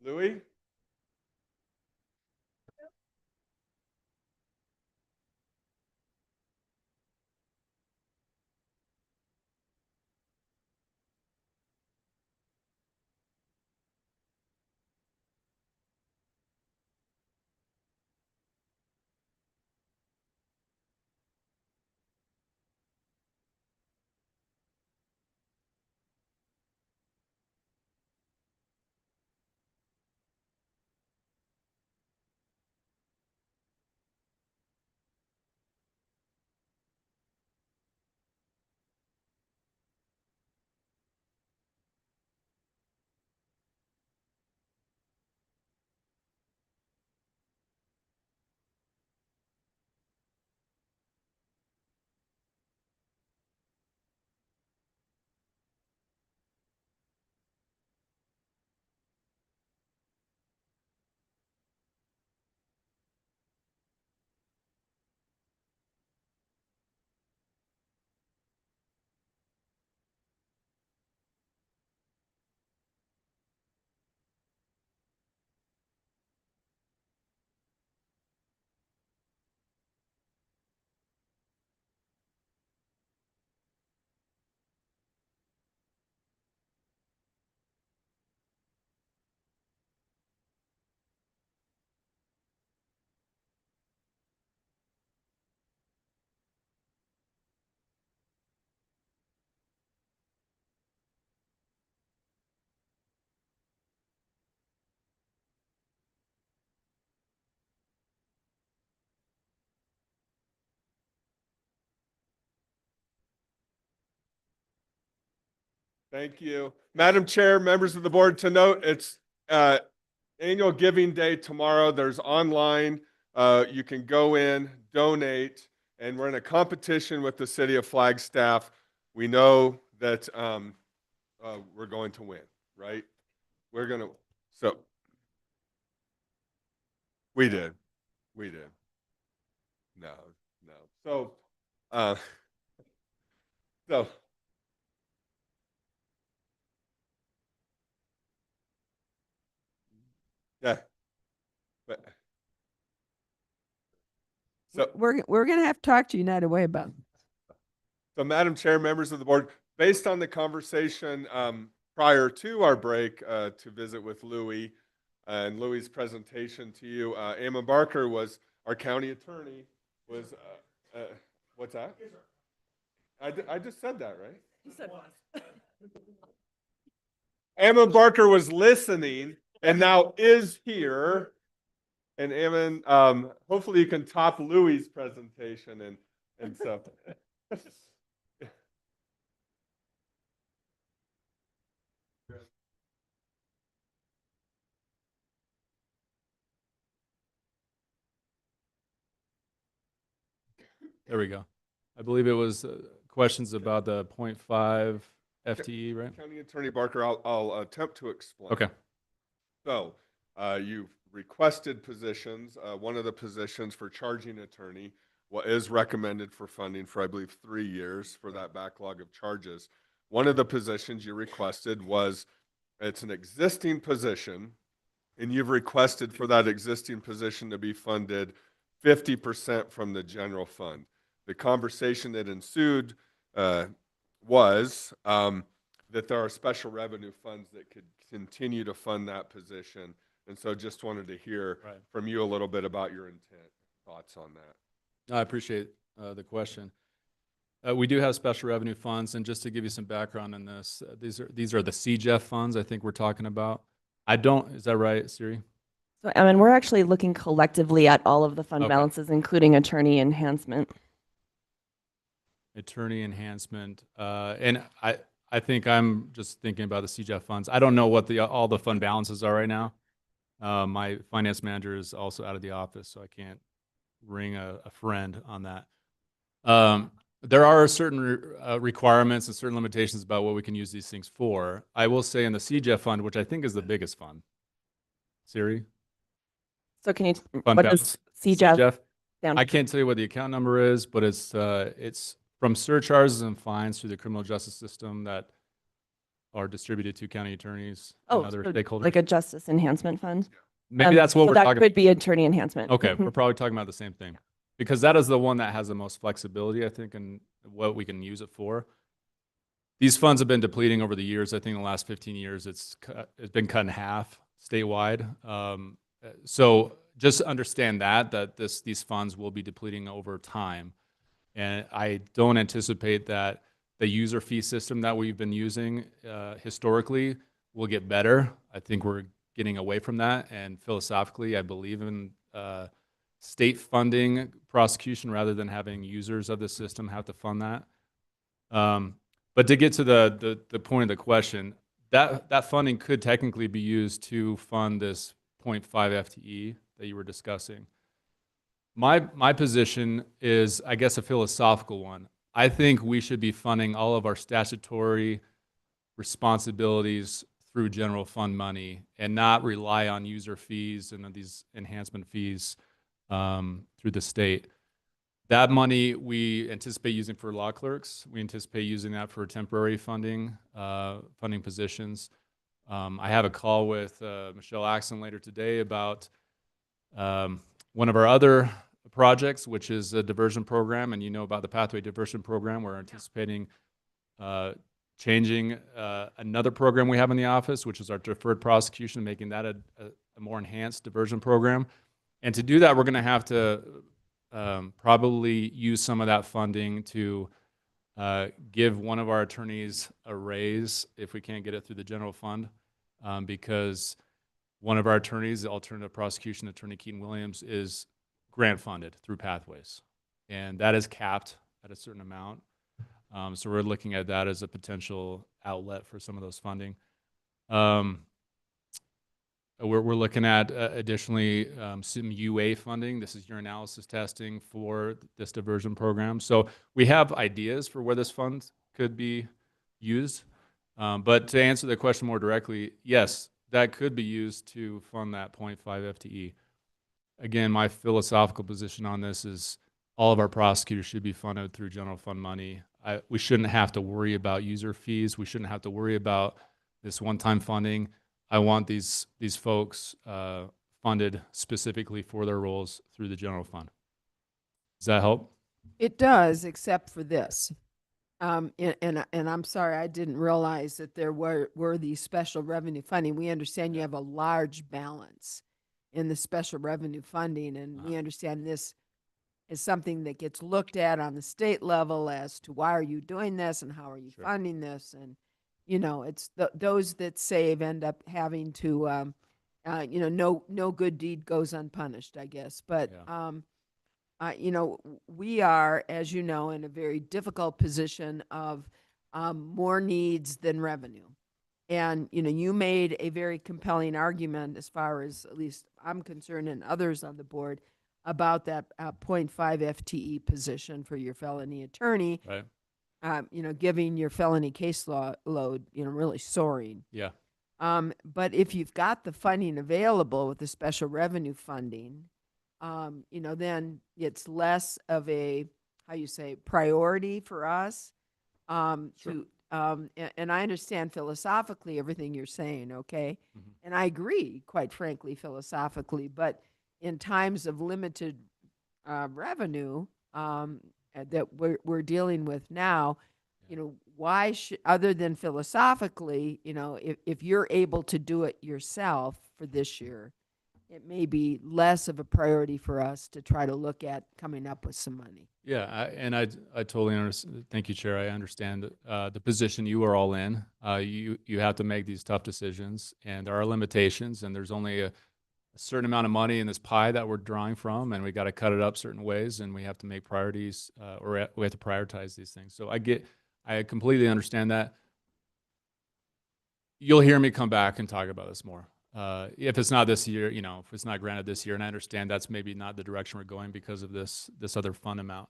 Louis? Thank you. Madam Chair, members of the board, to note, it's annual giving day tomorrow. There's online. You can go in, donate, and we're in a competition with the city of Flagstaff. We know that we're going to win, right? We're going to, so we did. We did. No, no. So, so yeah, but so We're gonna have to talk to United Way about. So, Madam Chair, members of the board, based on the conversation prior to our break to visit with Louis and Louis's presentation to you, Ammon Barker was our county attorney. Was what's that? I just said that, right? You said was. Ammon Barker was listening and now is here. And Ammon, hopefully you can top Louis's presentation and so. There we go. I believe it was questions about the 0.5 FTE, right? County Attorney Barker, I'll attempt to explain. Okay. So, you've requested positions. One of the positions for charging attorney is recommended for funding for, I believe, 3 years for that backlog of charges. One of the positions you requested was, it's an existing position, and you've requested for that existing position to be funded 50% from the general fund. The conversation that ensued was that there are special revenue funds that could continue to fund that position. And so just wanted to hear from you a little bit about your intent, thoughts on that. I appreciate the question. We do have special revenue funds, and just to give you some background on this, these are the CJEF funds I think we're talking about. Is that right, Siri? So, Emmon, we're actually looking collectively at all of the fund Okay. balances, including attorney enhancement. Attorney enhancement, and I think I'm just thinking about the CJEF funds. I don't know what all the fund balances are right now. My finance manager is also out of the office, so I can't ring a friend on that. There are certain requirements and certain limitations about what we can use these things for. I will say in the CJEF fund, which I think is the biggest fund. Siri? So can you, Fund what balance. does CJEF CJEF? stand I for? can't tell you what the account number is, but it's from surcharges and fines through the criminal justice system that are distributed to county attorneys Oh, and other so stakeholders. like a justice enhancement fund? Maybe that's what so we're that talking. could be attorney enhancement. Okay, Mhm. we're probably talking about the same thing, because that is the one that has the most flexibility, I think, in what we can use it for. These funds have been depleting over the years. I think in the last 15 years, it's been cut in half statewide. So just understand that these funds will be depleting over time. And I don't anticipate that the user fee system that we've been using historically will get better. I think we're getting away from that. And philosophically, I believe in state funding prosecution rather than having users of the system have to fund that. But to get to the point of the question, that funding could technically be used to fund this 0.5 FTE that you were discussing. My position is, I guess, a philosophical one. I think we should be funding all of our statutory responsibilities through general fund money and not rely on user fees and these enhancement fees through the state. That money we anticipate using for law clerks. We anticipate using that for temporary funding positions. I have a call with Michelle Axon later today about one of our other projects, which is a diversion program, and you know about the Pathway Diversion Program. We're anticipating changing another program we have in the office, which is our deferred prosecution, making that a more enhanced diversion program. And to do that, we're going to have to probably use some of that funding to give one of our attorneys a raise if we can't get it through the general fund, because one of our attorneys, the alternative prosecution attorney, Keaton Williams, is grant funded through Pathways, and that is capped at a certain amount. So we're looking at that as a potential outlet for some of those funding. We're looking at additionally some UA funding. This is urinalysis testing for this diversion program. So we have ideas for where this fund could be used. But to answer the question more directly, yes, that could be used to fund that 0.5 FTE. Again, my philosophical position on this is all of our prosecutors should be funded through general fund money. We shouldn't have to worry about user fees. We shouldn't have to worry about this one-time funding. I want these folks funded specifically for their roles through the general fund. Does that help? It does, except for this. And I'm sorry, I didn't realize that there were these special revenue funding. We understand you have a large balance in the special revenue funding, and we understand this is something that gets looked at on the state level as to why are you doing this and how are you Sure. funding this? And, you know, it's those that save end up having to, no good deed goes unpunished, I guess. But, you know, we are, as you know, in a very difficult position of more needs than revenue. And, you know, you made a very compelling argument as far as, at least I'm concerned and others on the board, about that 0.5 FTE position for your felony attorney, Right. you know, giving your felony case load, you know, really soaring. Yeah. But if you've got the funding available with the special revenue funding, you know, then it's less of a, how you say, priority for us to, and I understand philosophically everything you're saying, okay? Mhm. And I agree, quite frankly, philosophically, but in times of limited revenue that we're dealing with now, you know, why should, other than philosophically, you know, if you're able to do it yourself for this year, it may be less of a priority for us to try to look at coming up with some money. Yeah, I totally understand. Thank you, Chair. I understand the position you are all in. You have to make these tough decisions, and there are limitations, and there's only a certain amount of money in this pie that we're drawing from, and we got to cut it up certain ways, and we have to make priorities, or we have to prioritize these things. So I completely understand that. You'll hear me come back and talk about this more. If it's not this year, you know, if it's not granted this year, and I understand that's maybe not the direction we're going because of this other fund amount,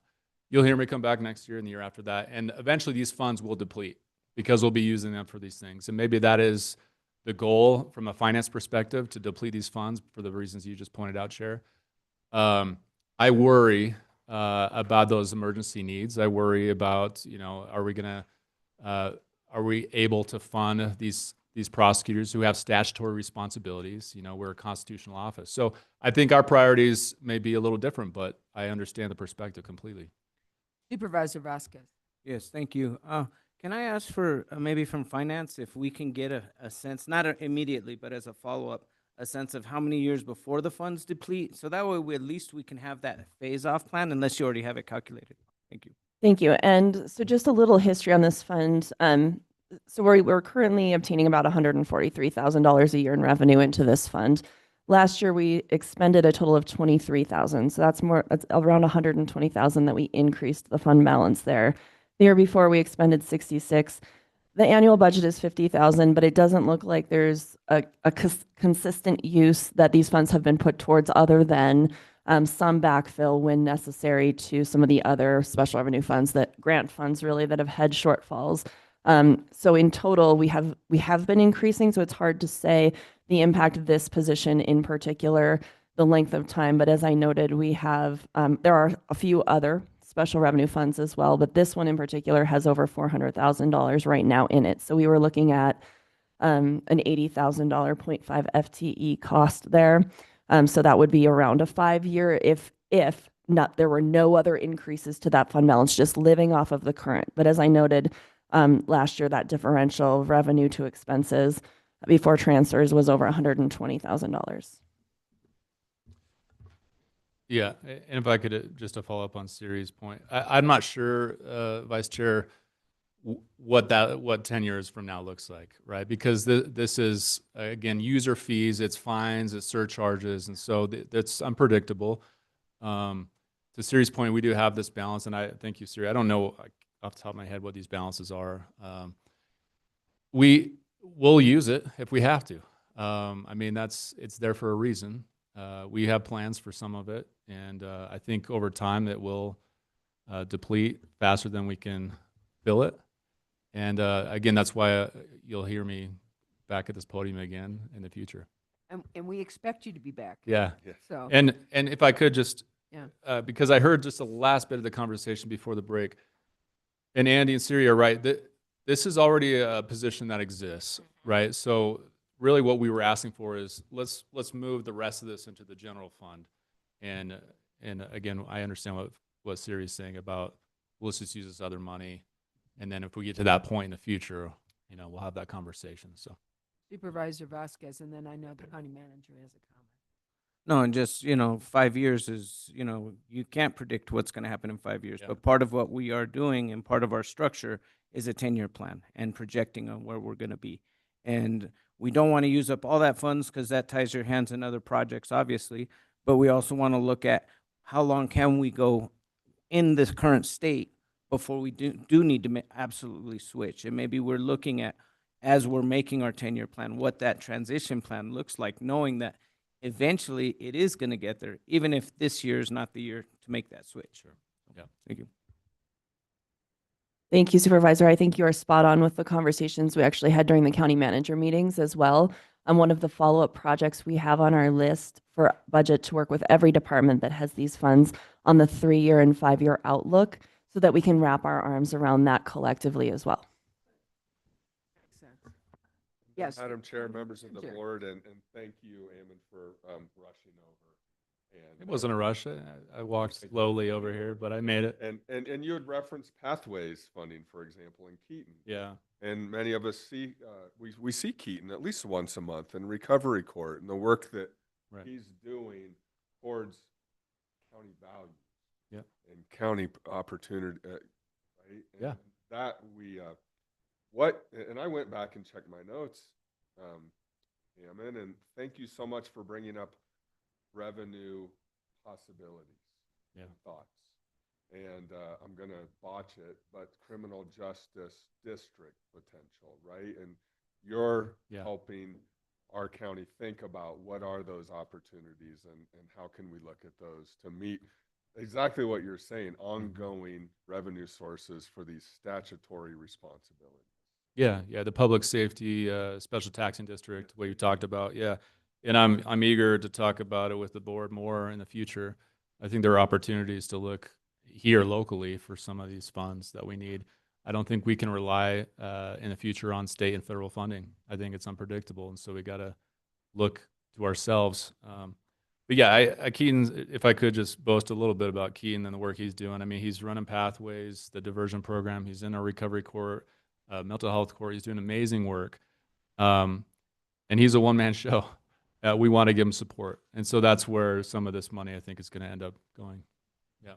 you'll hear me come back next year and the year after that, and eventually these funds will deplete because we'll be using them for these things. And maybe that is the goal from a finance perspective, to deplete these funds for the reasons you just pointed out, Chair. I worry about those emergency needs. I worry about, you know, are are we able to fund these prosecutors who have statutory responsibilities? You know, we're a constitutional office. So I think our priorities may be a little different, but I understand the perspective completely. Supervisor Vasquez. Yes, thank you. Can I ask for maybe from finance if we can get a sense, not immediately, but as a follow-up, a sense of how many years before the funds deplete? So that way we, at least we can have that phase-off plan unless you already have it calculated. Thank you. Thank you. And so just a little history on this fund. So we're currently obtaining about $143,000 a year in revenue into this fund. Last year, we expended a total of $23,000. So that's around $120,000 that we increased the fund balance there. The year before, we expended 66. The annual budget is 50,000, but it doesn't look like there's a consistent use that these funds have been put towards other than some backfill when necessary to some of the other special revenue funds, that grant funds really, that have had shortfalls. So in total, we have been increasing, so it's hard to say the impact of this position in particular, the length of time. But as I noted, we have, there are a few other special revenue funds as well, but this one in particular has over $400,000 right now in it. So we were looking at an $80,000 0.5 FTE cost there. So that would be around a 5-year if not, there were no other increases to that fund balance, just living off of the current. But as I noted, last year, that differential revenue to expenses before transfers was over $120,000. Yeah, and if I could just to follow up on Siri's point, I'm not sure, Vice Chair, what 10 years from now looks like, right? Because this is, again, user fees, it's fines, it's surcharges, and so that's unpredictable. To Siri's point, we do have this balance, and I thank you, Siri. I don't know off the top of my head what these balances are. We will use it if we have to. I mean, it's there for a reason. We have plans for some of it, and I think over time it will deplete faster than we can fill it. And again, that's why you'll hear me back at this podium again in the future. And we expect you to be back. Yeah. So, And if I could just, yeah. because I heard just the last bit of the conversation before the break, and Andy and Siri are right. This is already a position that exists, right? So really what we were asking for is let's move the rest of this into the general fund. And again, I understand what Siri is saying about let's just use this other money. And then if we get to that point in the future, you know, we'll have that conversation. So Supervisor Vasquez, and then I know the county manager has a comment. No, and just, 5 years is, you can't predict what's going to happen in 5 years. Yeah. But part of what we are doing and part of our structure is a 10-year plan and projecting on where we're going to be. And we don't want to use up all that funds because that ties your hands in other projects, obviously. But we also want to look at how long can we go in this current state before we do need to absolutely switch. And maybe we're looking at, as we're making our 10-year plan, what that transition plan looks like, knowing that eventually it is going to get there, even if this year is not the year to make that switch. sure. Yeah. Thank you. Thank you, Supervisor. I think you are spot on with the conversations we actually had during the county manager meetings as well. One of the follow-up projects we have on our list for budget to work with every department that has these funds on the 3-year and 5-year outlook so that we can wrap our arms around that collectively as well. Yes. Madam Chair, members of the Chair. board, and thank you, Ammon, for rushing over. And It wasn't a rush. I walked slowly over here, but I made it. And you had referenced pathways funding, for example, in Keaton. Yeah. And many of us see, we see Keaton at least once a month in recovery court and the work that Right. he's doing towards county value. Yep. And county opportunity, right? Yeah. And that we, and I went back and checked my notes, Ammon, and thank you so much for bringing up revenue possibilities and thoughts. And I'm going to botch it, but criminal justice district potential, right? And you're helping our county think about what are those opportunities and how can we look at those to meet exactly what you're saying, ongoing revenue sources for these statutory responsibilities. Yeah, the public safety special taxing district, what you talked about, and I'm eager to talk about it with the board more in the future. I think there are opportunities to look here locally for some of these funds that we need. I don't think we can rely in the future on state and federal funding. I think it's unpredictable, and so we got to look to ourselves. But yeah, Keaton, if I could just boast a little bit about Keaton and the work he's doing. I mean, he's running Pathways, the diversion program. He's in our recovery court, mental health court. He's doing amazing work. And he's a one-man show. We want to give him support. And so that's where some of this money, I think, is going to end up going. Yeah.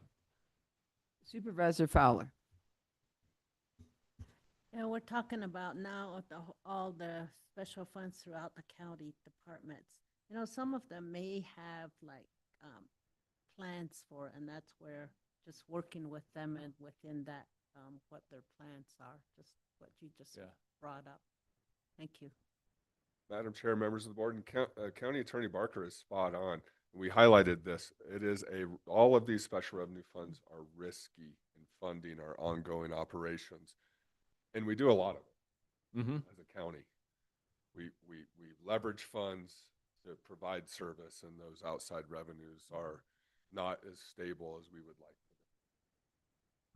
Supervisor Fowler. Yeah, we're talking about now of all the special funds throughout the county departments. You know, some of them may have like plans for, and that's where just working with them and within that, what their plans are, just what you just brought up. Thank you. Madam Chair, members of the board, and County Attorney Barker is spot on. We highlighted this. It is all of these special revenue funds are risky in funding our ongoing operations. And we do a lot of it as a county. We leverage funds to provide service, and those outside revenues are not as stable as we would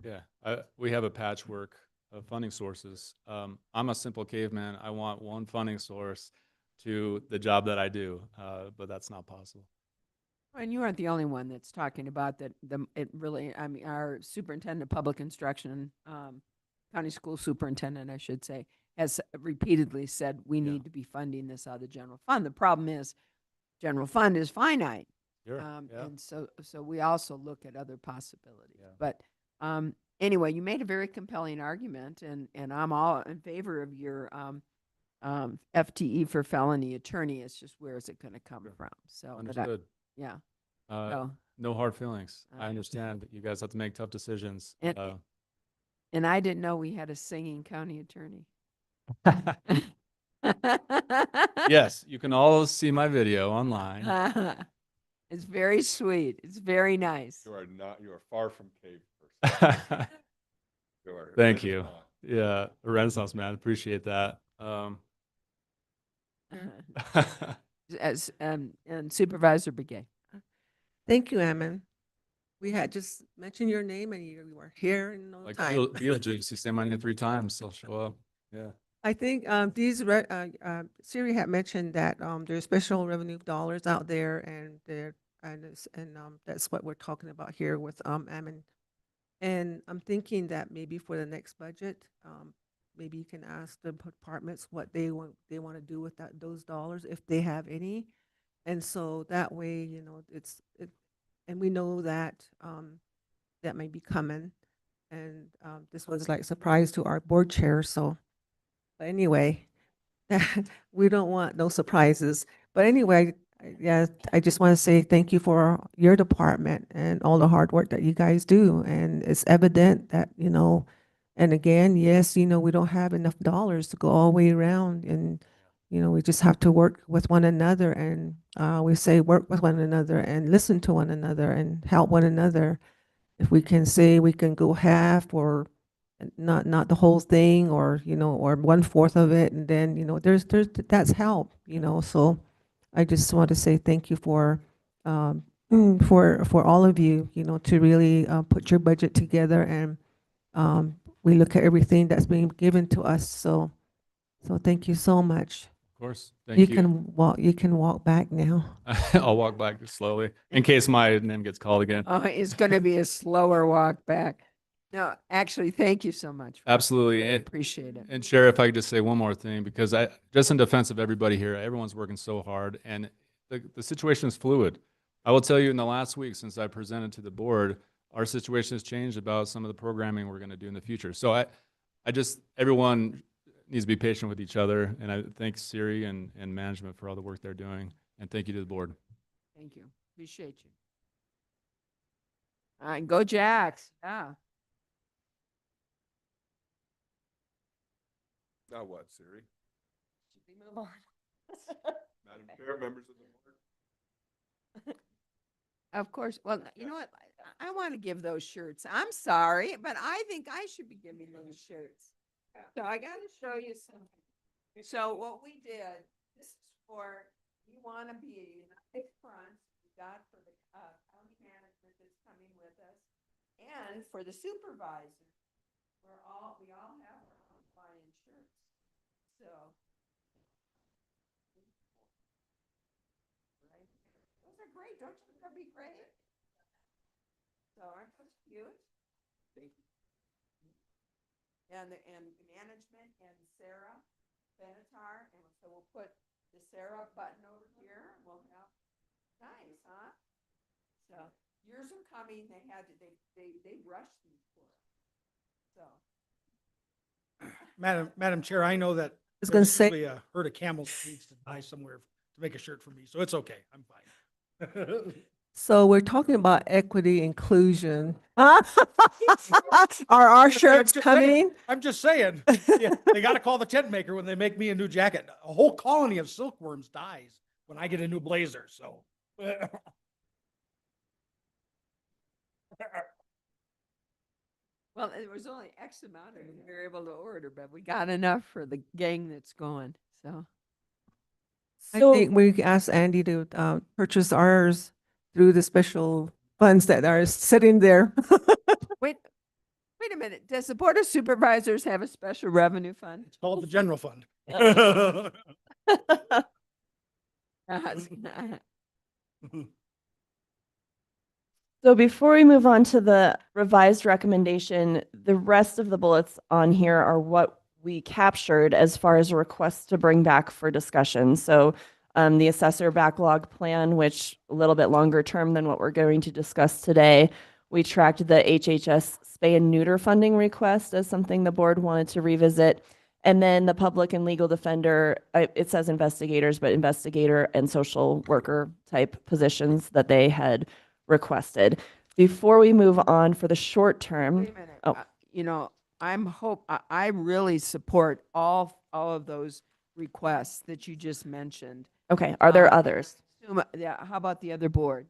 like. Yeah, we have a patchwork of funding sources. I'm a simple caveman. I want one funding source to the job that I do, but that's not possible. And you aren't the only one that's talking about that. It really, I mean, our superintendent of public instruction, county school superintendent, I should say, has repeatedly said we need to be funding this out of the general fund. The problem is, general fund is finite. Sure. And so we also look at other possibilities. Yeah. But anyway, you made a very compelling argument, and I'm all in favor of your FTE for felony attorney. It's just where is it going to come from? So Understood. yeah. No hard feelings. I understand that you guys have to make tough decisions. And I didn't know we had a singing county attorney. Yes, you can all see my video online. It's very sweet. It's very nice. You are far from cave person. Thank you. Yeah, a Renaissance man. Appreciate that. And Supervisor Begay. Thank you, Ammon. We had just mentioned your name and you were here in no Like time. Beetlejuice, you say my name 3 times, they'll show up. Yeah. I think Siri had mentioned that there's special revenue dollars out there, and that's what we're talking about here with Ammon. And I'm thinking that maybe for the next budget, maybe you can ask the departments what they want to do with those dollars if they have any, and so that way, you know, and we know that that may be coming, and this was like surprise to our board chair, so. But anyway, we don't want no surprises. But anyway, yeah, I just want to say thank you for your department and all the hard work that you guys do. And it's evident that, you know, and again, yes, you know, we don't have enough dollars to go all the way around. And, you know, we just have to work with one another. And we say work with one another and listen to one another and help one another. If we can say we can go half or not the whole thing, or you know, or 1/4 of it, and then you know there's that's help, you know. So I just want to say thank you for all of you, you know, to really put your budget together, and we look at everything that's being given to us, so thank you so much. Of course. Thank you. You can walk back now. I'll walk back slowly in case my name gets called again. Oh, it's going to be a slower walk back. No, actually, thank you so much. Absolutely. I appreciate it. And Sheriff, if I could just say one more thing, because just in defense of everybody here, everyone's working so hard, and the situation is fluid. I will tell you, in the last week since I presented to the board, our situation has changed about some of the programming we're going to do in the future. So everyone needs to be patient with each other, and I thank Siri and management for all the work they're doing, and thank you to the board. Thank you. Appreciate you. All right, go Jacks. Yeah. Now what, Siri? Should we move on? Madam Chair, members of the board. Of course. Well, you know what? I want to give those shirts. I'm sorry, but I think I should be giving those shirts. So I got to show you something. So what we did, this is for, you want to be a united front. We got for the county management that's coming with us, and for the supervisor. we all have our own flying shirts, so. Right. Those are great, don't you think that'd be great? So aren't those cute? And management and Sarah Benatar, and so we'll put the Sarah button over here, and we'll have, nice, huh? So, yours are coming, they rushed these for us, so. Madam Chair, I know that was gonna there's say- usually a herd of camels that needs to die somewhere to make a shirt for me, so it's okay. I'm fine. So we're talking about equity inclusion. Are our shirts just saying. coming? I'm just saying, yeah, they got to call the tent maker when they make me a new jacket. A whole colony of silkworms dies when I get a new blazer, so. Well, there was only X amount of them we were able to order, but we got enough for the gang that's going, so. I think we asked Andy to purchase ours through the special funds that are sitting there. Wait a minute, does the Board of Supervisors have a special revenue fund? It's called the general fund. So before we move on to the revised recommendation, the rest of the bullets on here are what we captured as far as requests to bring back for discussion. So the assessor backlog plan, which a little bit longer term than what we're going to discuss today. We tracked the HHS spay and neuter funding request as something the board wanted to revisit. And then the public and legal defender, it says investigators, but investigator and social worker type positions that they had requested. Before we move on for the short term. Wait a minute, Oh. you know, I really support all of those requests that you just mentioned. Okay, are there Um, others? Yeah, how about the other board?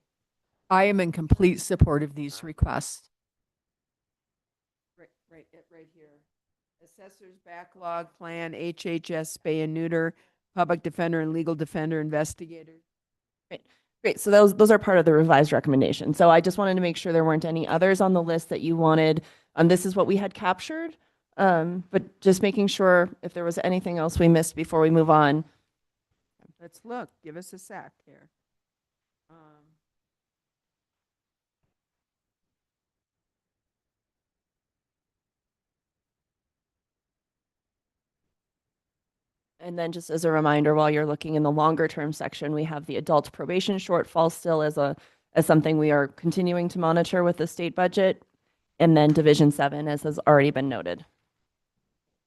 I am in complete support of these requests. Right here. Assessor's backlog plan, HHS spay and neuter, public defender and legal defender investigators. Great, so those are part of the revised recommendation. So I just wanted to make sure there weren't any others on the list that you wanted. This is what we had captured, but just making sure if there was anything else we missed before we move on. Let's look, give us a sec here. And then just as a reminder, while you're looking in the longer term section, we have the adult probation shortfall still as something we are continuing to monitor with the state budget. And then Division 7, as has already been noted.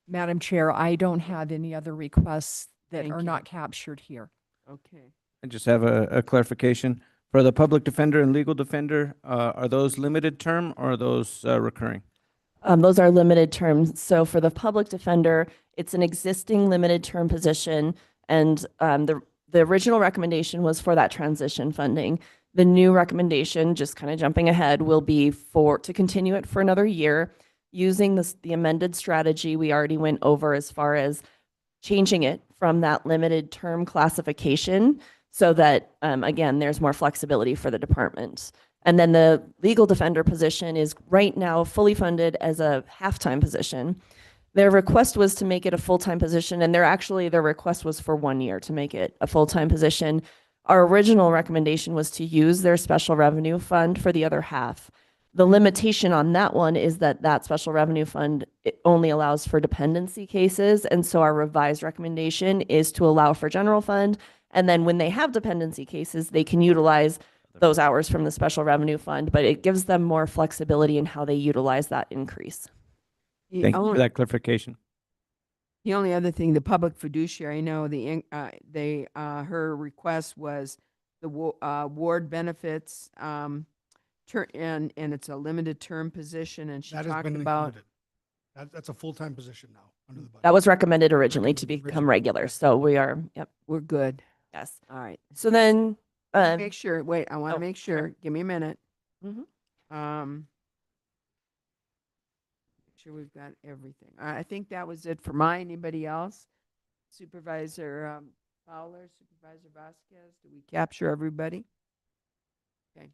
Madam Chair, I don't have any other requests that Thank are you. not captured here. Okay. I just have a clarification. For the public defender and legal defender, are those limited term or are those recurring? Those are limited terms. So for the public defender, it's an existing limited term position. And the original recommendation was for that transition funding. The new recommendation, just kind of jumping ahead, will be to continue it for another year using the amended strategy we already went over as far as changing it from that limited term classification so that, again, there's more flexibility for the department. And then the legal defender position is right now fully funded as a half-time position. Their request was to make it a full-time position, and their request was for 1 year to make it a full-time position. Our original recommendation was to use their special revenue fund for the other half. The limitation on that one is that special revenue fund, it only allows for dependency cases. And so our revised recommendation is to allow for general fund. And then when they have dependency cases, they can utilize those hours from the special revenue fund, but it gives them more flexibility in how they utilize that increase. Thank you for that clarification. The only other thing, the public fiduciary, I know her request was the ward benefits, and it's a limited term position, and she That has talked been about. included. That's a full-time position now under the budget. That was recommended originally to Recommended become originally. regular. So we are, yep, We're good. yes. All right. So then, Make sure, wait, I want oh, to make sure. Give me a minute. Mhm. Make sure we've got everything. I think that was it for mine. Anybody else? Supervisor Fowler, Supervisor Vasquez, did we capture everybody? Okay.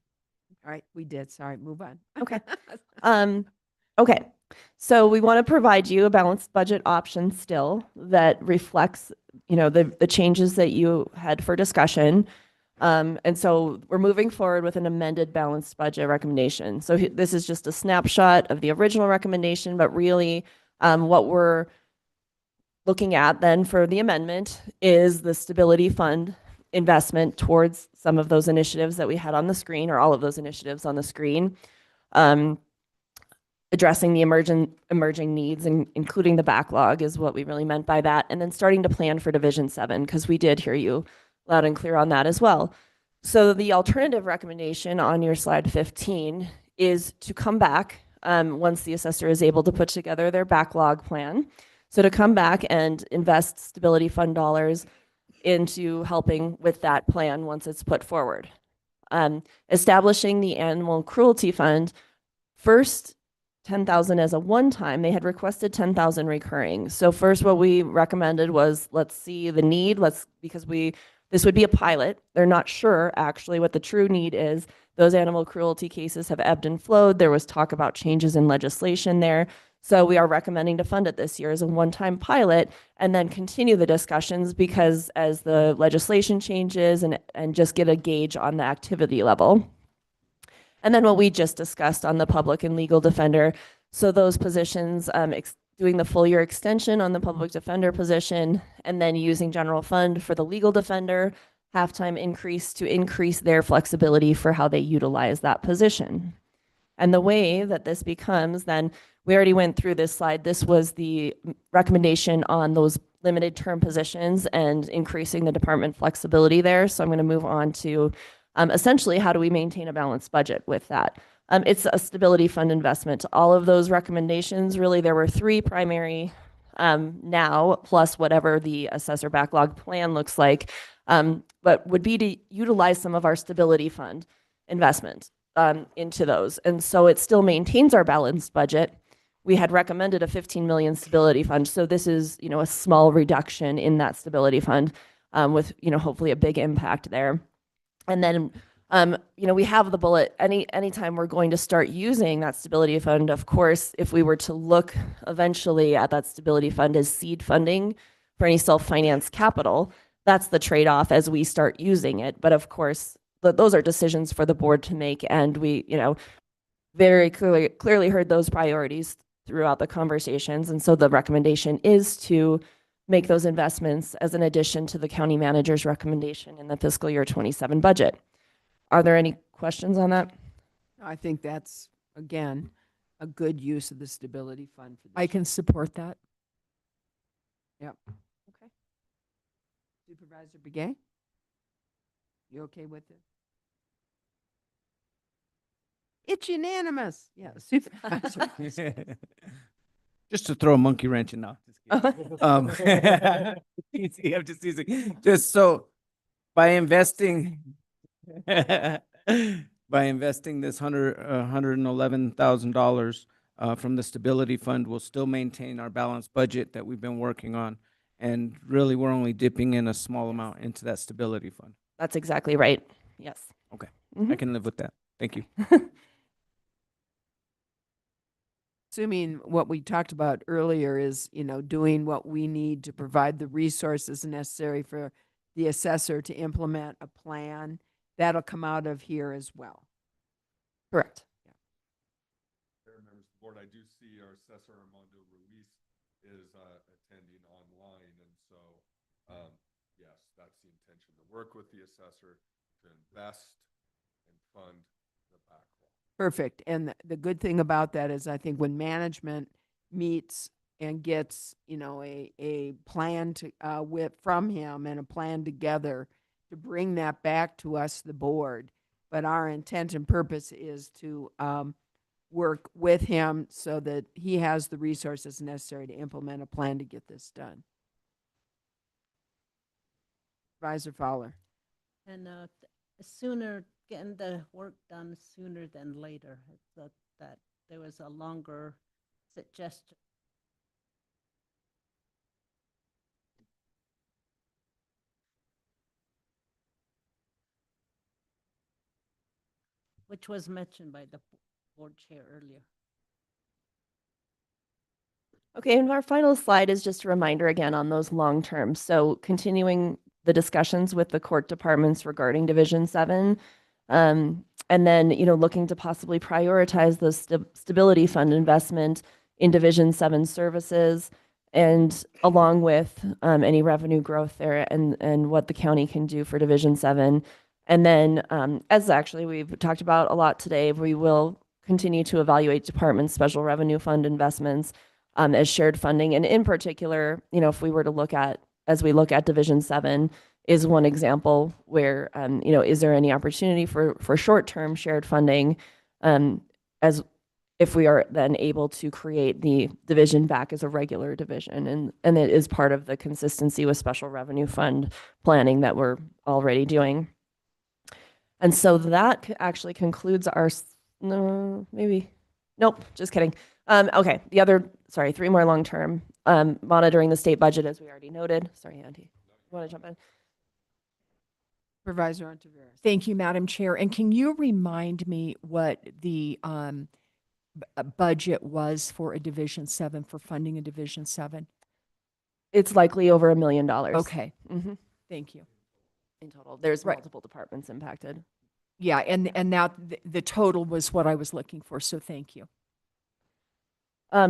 All right, we did. Sorry, move on. Okay. Okay. So we want to provide you a balanced budget option still that reflects, the changes that you had for discussion. And so we're moving forward with an amended balanced budget recommendation. So this is just a snapshot of the original recommendation, but really what we're looking at then for the amendment is the stability fund investment towards some of those initiatives that we had on the screen, or all of those initiatives on the screen. Addressing the emerging needs, and including the backlog, is what we really meant by that. And then starting to plan for Division 7, because we did hear you loud and clear on that as well. So the alternative recommendation on your slide 15 is to come back once the assessor is able to put together their backlog plan. So to come back and invest stability fund dollars into helping with that plan once it's put forward. Establishing the animal cruelty fund, first 10,000 as a one-time. They had requested 10,000 recurring. So first what we recommended was, let's see the need, because this would be a pilot. They're not sure actually what the true need is. Those animal cruelty cases have ebbed and flowed. There was talk about changes in legislation there. So we are recommending to fund it this year as a one-time pilot, and then continue the discussions, because as the legislation changes, and just get a gauge on the activity level. And then what we just discussed on the public and legal defender. So those positions, doing the full year extension on the public defender position, and then using general fund for the legal defender, halftime increase to increase their flexibility for how they utilize that position. And the way that this becomes, then, we already went through this slide. This was the recommendation on those limited term positions and increasing the department flexibility there. So I'm going to move on to essentially, how do we maintain a balanced budget with that? It's a stability fund investment. All of those recommendations, really, there were three primary now, plus whatever the assessor backlog plan looks like, but would be to utilize some of our stability fund investment into those. And so it still maintains our balanced budget. We had recommended a 15 million stability fund. So this is, a small reduction in that stability fund with, hopefully a big impact there. And then, we have the bullet, anytime we're going to start using that stability fund, of course, if we were to look eventually at that stability fund as seed funding for any self-finance capital, that's the trade-off as we start using it. But of course, those are decisions for the board to make. And we, very clearly heard those priorities throughout the conversations. And so the recommendation is to make those investments as an addition to the county manager's recommendation in the fiscal year 27 budget. Are there any questions on that? I think that's, again, a good use of the stability fund for this. I can support that. Yep. Okay. Supervisor Begay? You okay with it? It's unanimous. Yeah, Supervisor. Just to throw a monkey wrench in now. Easy, I'm just teasing. Just so, by investing, this $111,000 from the stability fund, we'll still maintain our balanced budget that we've been working on. And really, we're only dipping in a small amount into that stability fund. That's exactly right. Yes. Okay, Mhm. I can live with that. Thank you. Assuming what we talked about earlier is, doing what we need to provide the resources necessary for the assessor to implement a plan, that'll come out of here as well. Correct. Mayor, members of the board, I do see our assessor Armando Ruiz is attending online, and so yes, that's the intention, to work with the assessor to invest and fund the backlog. Perfect. And the good thing about that is, I think when management meets and gets, a plan to, from him, and a plan together to bring that back to us, the board. But our intent and purpose is to work with him so that he has the resources necessary to implement a plan to get this done. Supervisor Fowler. And sooner, getting the work done sooner than later. I thought that there was a longer suggestion. Which was mentioned by the board chair earlier. Okay, and our final slide is just a reminder again on those long terms. So continuing the discussions with the court departments regarding Division 7. And then, looking to possibly prioritize the stability fund investment in Division 7 services and along with any revenue growth there and what the county can do for Division 7. And then, as actually we've talked about a lot today, we will continue to evaluate department special revenue fund investments as shared funding. And in particular, if we were to look at, as we look at Division 7, is one example where, is there any opportunity for short-term shared funding as if we are then able to create the division back as a regular division. And it is part of the consistency with special revenue fund planning that we're already doing. And so that actually concludes our, no, maybe, nope, just kidding. Okay, the other, sorry, 3 more long-term, monitoring the state budget, as we already noted. Sorry, Andy, you want to jump in? Supervisor Ontiveros. Thank you, Madam Chair. And can you remind me what the budget was for a Division 7, for funding a Division 7? It's likely over $1 million. Okay, Mhm. thank you. In total, there's Right. multiple departments impacted. Yeah, and that the total was what I was looking for, so thank you.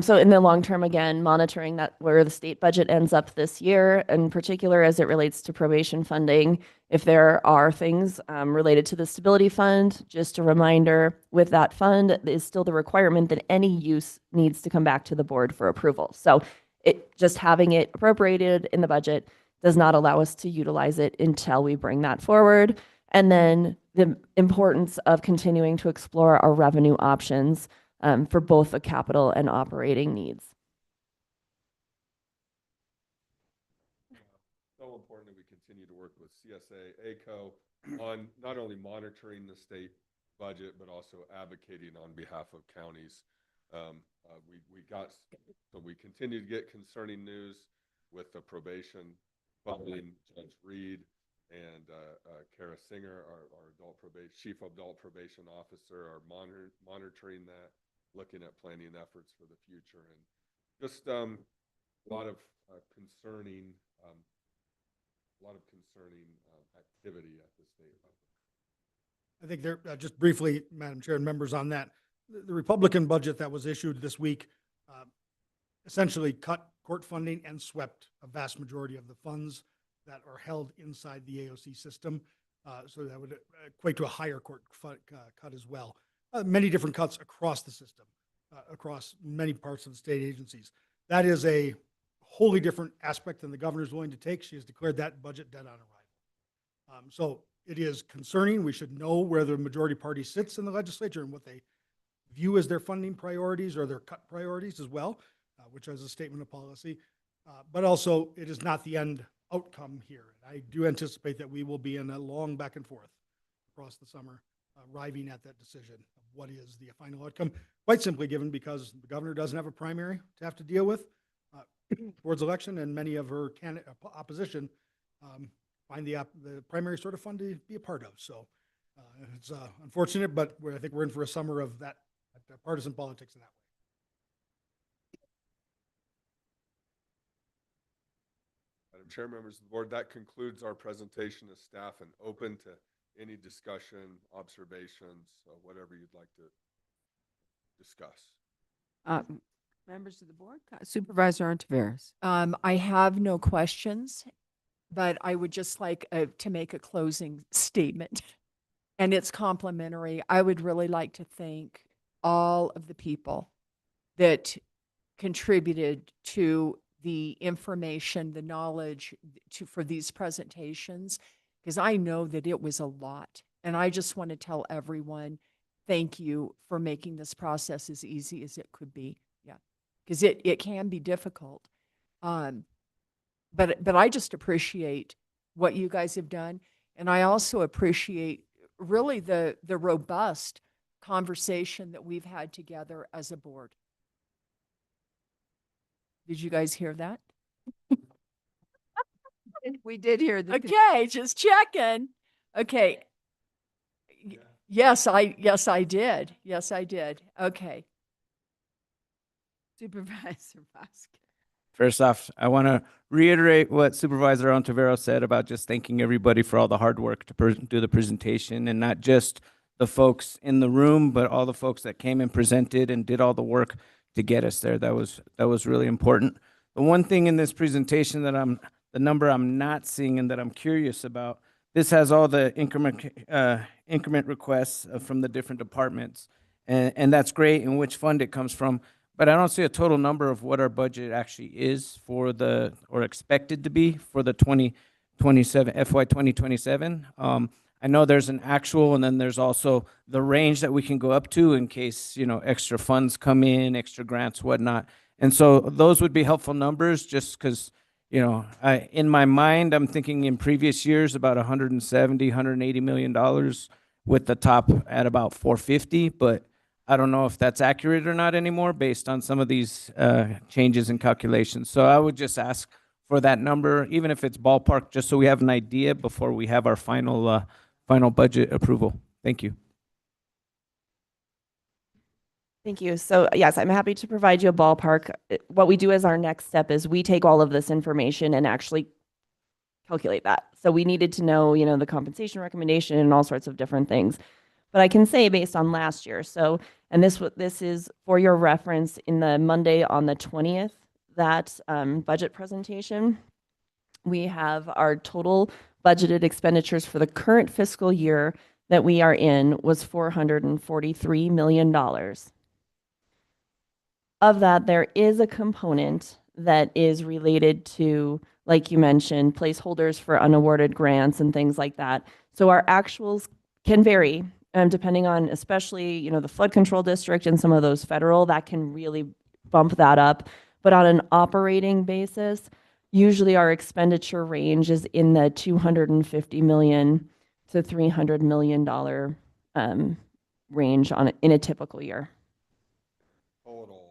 So in the long term, again, monitoring that where the state budget ends up this year, in particular as it relates to probation funding. If there are things related to the stability fund, just a reminder, with that fund is still the requirement that any use needs to come back to the board for approval. So just having it appropriated in the budget does not allow us to utilize it until we bring that forward. And then the importance of continuing to explore our revenue options for both the capital and operating needs. So important that we continue to work with CSA, ACO on not only monitoring the state budget, but also advocating on behalf of counties. We continue to get concerning news with the probation funding. Judge Reed and Kara Singer, our chief adult probation officer, are monitoring that, looking at planning efforts for the future, and just a lot of concerning activity at the state level. I think there, just briefly, Madam Chair and members, on that, the Republican budget that was issued this week essentially cut court funding and swept a vast majority of the funds that are held inside the AOC system. So that would equate to a higher court cut as well. Many different cuts across the system, across many parts of the state agencies. That is a wholly different aspect than the governor is willing to take. She has declared that budget dead on arrival. So it is concerning. We should know where the majority party sits in the legislature and what they view as their funding priorities or their cut priorities as well, which is a statement of policy. But also, it is not the end outcome here. I do anticipate that we will be in a long back and forth across the summer, arriving at that decision of what is the final outcome, quite simply given because the governor doesn't have a primary to have to deal with towards election, and many of her opposition find the primary sort of fun to be a part of. So it's unfortunate, but I think we're in for a summer of that partisan politics in that way. Madam Chair, members of the board, that concludes our presentation as staff and open to any discussion, observations, whatever you'd like to discuss. Members of the board, Supervisor Ontiveros. I have no questions, but I would just like to make a closing statement. And it's complimentary. I would really like to thank all of the people that contributed to the information, the knowledge for these presentations, because I know that it was a lot. And I just want to tell everyone, thank you for making this process as easy as it could be. Yeah, because it can be difficult. But I just appreciate what you guys have done. And I also appreciate really the robust conversation that we've had together as a board. Did you guys hear that? We did hear the. Okay, just checking. Okay. Yeah. Yes, I did. Yes, I did. Okay. Supervisor Vasquez. First off, I want to reiterate what Supervisor Ontivero said about just thanking everybody for all the hard work to do the presentation, and not just the folks in the room, but all the folks that came and presented and did all the work to get us there. That was really important. The one thing in this presentation that the number I'm not seeing and that I'm curious about, this has all the increment requests from the different departments, and that's great, and which fund it comes from. But I don't see a total number of what our budget actually is for or expected to be for the 2027, FY 2027. I know there's an actual, and then there's also the range that we can go up to in case, extra funds come in, extra grants, whatnot. And so those would be helpful numbers, just because, in my mind, I'm thinking in previous years about 170, $180 million with the top at about 450, but I don't know if that's accurate or not anymore based on some of these changes in calculations. So I would just ask for that number, even if it's ballpark, just so we have an idea before we have our final budget approval. Thank you. Thank you. So yes, I'm happy to provide you a ballpark. What we do as our next step is we take all of this information and actually calculate that. So we needed to know, the compensation recommendation and all sorts of different things. But I can say based on last year. So, and this is for your reference in the Monday on the 20th, that budget presentation. We have our total budgeted expenditures for the current fiscal year that we are in was $443 million. Of that, there is a component that is related to, like you mentioned, placeholders for unawarded grants and things like that. So our actuals can vary, depending on, especially, the flood control district and some of those federal, that can really bump that up. But on an operating basis, usually our expenditure range is in the $250 million to $300 million range in a typical year. Total.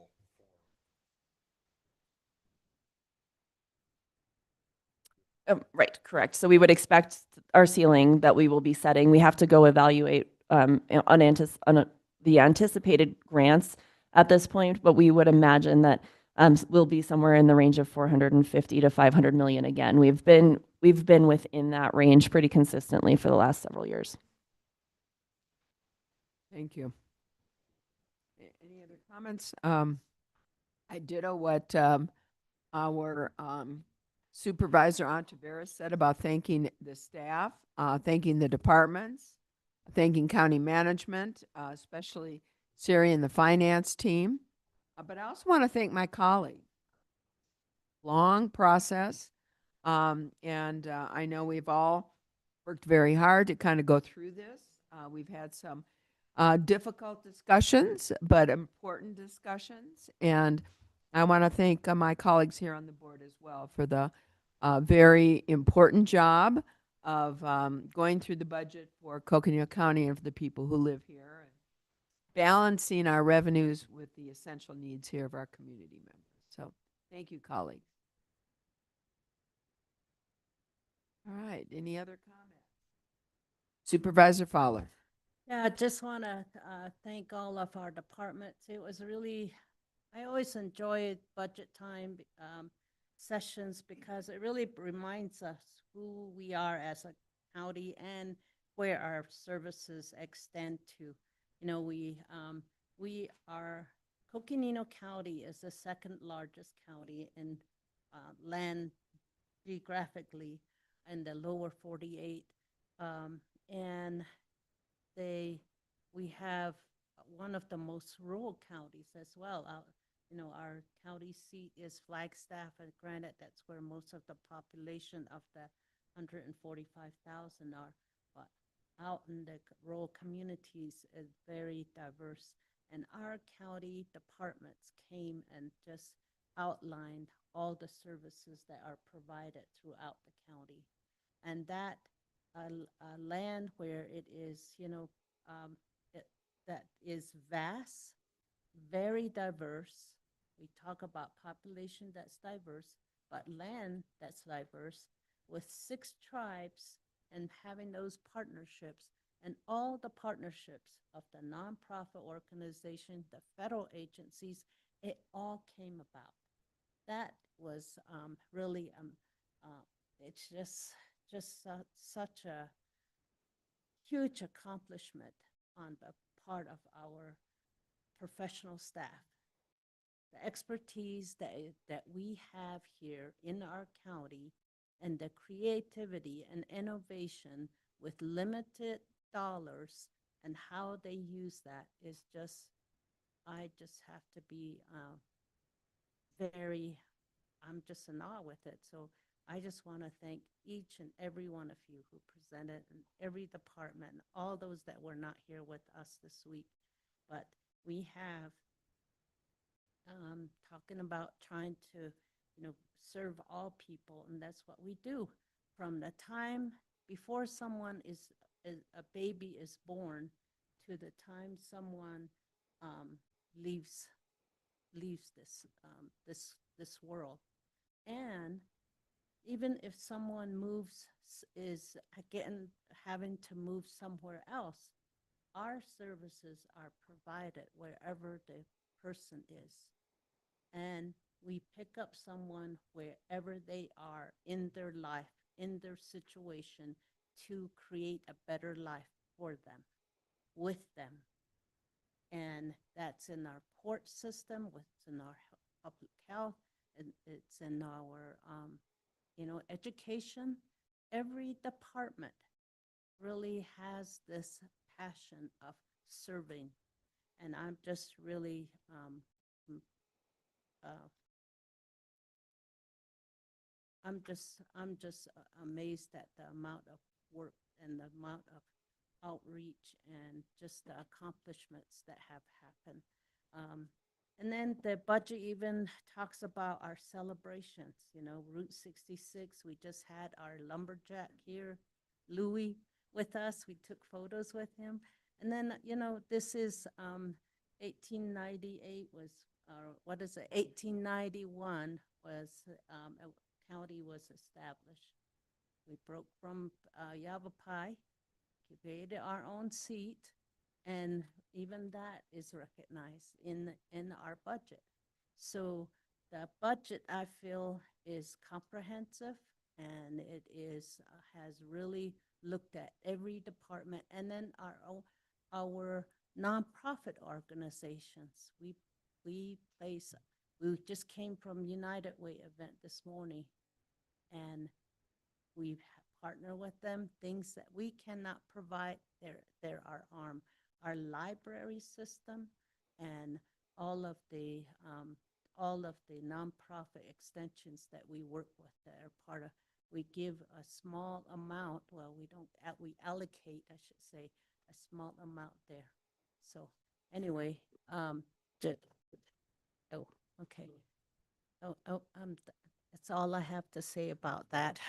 Right, correct. So we would expect our ceiling that we will be setting. We have to go evaluate the anticipated grants at this point, but we would imagine that we'll be somewhere in the range of 450 to 500 million again. We've been within that range pretty consistently for the last several years. Thank you. Any other comments? I ditto what our Supervisor Ontiveros said about thanking the staff, thanking the departments, thanking county management, especially Siri and the finance team. But I also want to thank my colleagues. Long process. And I know we've all worked very hard to kind of go through this. We've had some difficult discussions, but important discussions. And I want to thank my colleagues here on the board as well for the very important job of going through the budget for Coconino County and for the people who live here, and balancing our revenues with the essential needs here of our community members. So thank you, colleagues. All right, any other comments? Supervisor Fowler. Yeah, I just want to thank all of our departments. It was really, I always enjoy budget time sessions because it really reminds us who we are as a county and where our services extend to. We are, Coconino County is the second largest county in land geographically in the lower 48. And we have one of the most rural counties as well. Our county seat is Flagstaff, and granted, that's where most of the population of the 145,000 are. But out in the rural communities is very diverse. And our county departments came and just outlined all the services that are provided throughout the county. And that land where it is, that is vast, very diverse. We talk about population that's diverse, but land that's diverse with 6 tribes and having those partnerships and all the partnerships of the nonprofit organization, the federal agencies, it all came about. That was really, it's just such a huge accomplishment on the part of our professional staff. The expertise that we have here in our county and the creativity and innovation with limited dollars and how they use that is just, I just have to be I'm just in awe with it. So I just want to thank each and every one of you who presented, and every department, and all those that were not here with us this week. But we have talking about trying to, serve all people, and that's what we do. From the time before someone a baby is born to the time someone leaves this world. And even if someone is again having to move somewhere else, our services are provided wherever the person is. And we pick up someone wherever they are in their life, in their situation, to create a better life for them, with them. And that's in our court system, it's in our public health, and it's in our, education. Every department really has this passion of serving. And I'm just really I'm just amazed at the amount of work and the amount of outreach and just the accomplishments that have happened. And then the budget even talks about our celebrations, Route 66. We just had our lumberjack here, Louis, with us. We took photos with him. And then, this is 1898 was, 1891 was, a county was established. We broke from Yavapai, created our own seat, and even that is recognized in our budget. So the budget, I feel, is comprehensive, and it has really looked at every department, and then our nonprofit organizations. We just came from United Way event this morning, and we partner with them. Things that we cannot provide, they're our arm. Our library system and all of the nonprofit extensions that we work with that are part of. We give a small amount. Well, we allocate, I should say, a small amount there. So anyway, okay. That's all I have to say about that.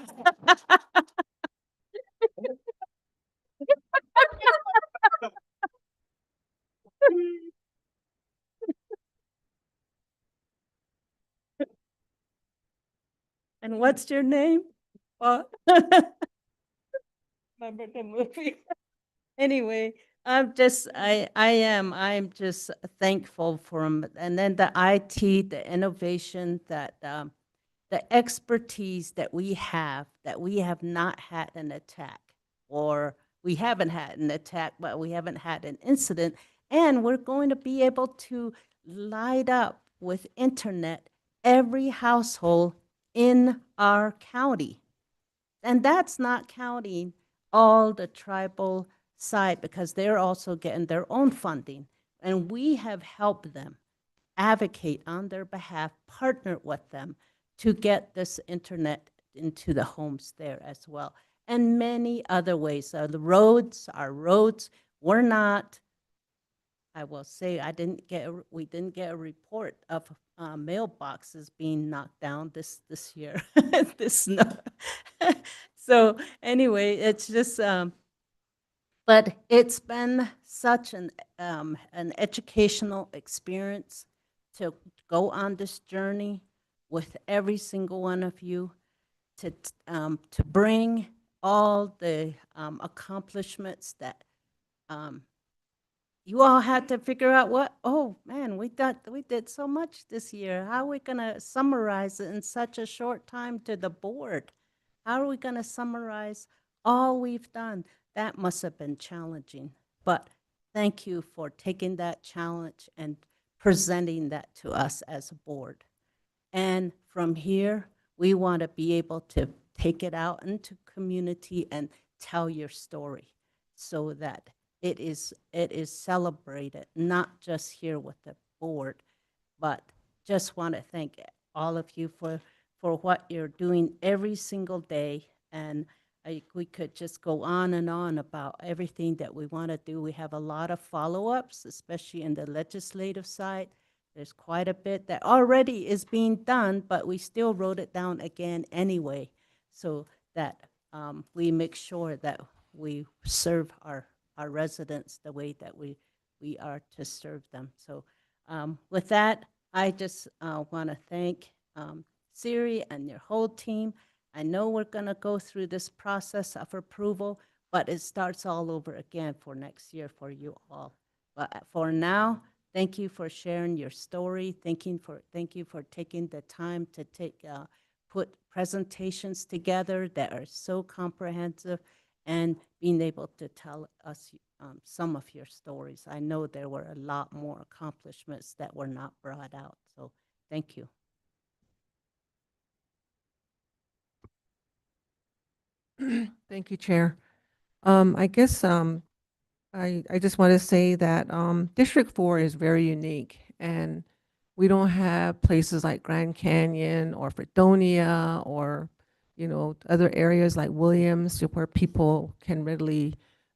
And what's your name? What? Remember the movie? Anyway, I'm just thankful for them. And then the IT, the innovation, that the expertise that we have not had an attack, or we haven't had an attack, but we haven't had an incident. And we're going to be able to light up with internet every household in our county. And that's not counting all the tribal side, because they're also getting their own funding. And we have helped them advocate on their behalf, partner with them to get this internet into the homes there as well. And many other ways. Our roads were not, I will say, we didn't get a report of mailboxes being knocked down this year. So anyway, it's just, but it's been such an educational experience to go on this journey with every single one of you, to bring all the accomplishments that you all had to figure out what, oh man, we did so much this year. How are we gonna summarize it in such a short time to the board? How are we gonna summarize all we've done? That must have been challenging. But thank you for taking that challenge and presenting that to us as a board. And from here, we want to be able to take it out into community and tell your story so that it is celebrated, not just here with the board, but just want to thank all of you for what you're doing every single day. And we could just go on and on about everything that we want to do. We have a lot of follow-ups, especially in the legislative side. There's quite a bit that already is being done, but we still wrote it down again anyway, so that we make sure that we serve our residents the way that we are to serve them. So with that, I just want to thank Siri and your whole team. I know we're going to go through this process of approval, but it starts all over again for next year for you all. But for now, thank you for sharing your story. Thank you for taking the time to put presentations together that are so comprehensive and being able to tell us some of your stories. I know there were a lot more accomplishments that were not brought out. So thank you. Thank you, Chair. I guess I just want to say that District 4 is very unique, and we don't have places like Grand Canyon or Fredonia or, you know, other areas like Williams where people can readily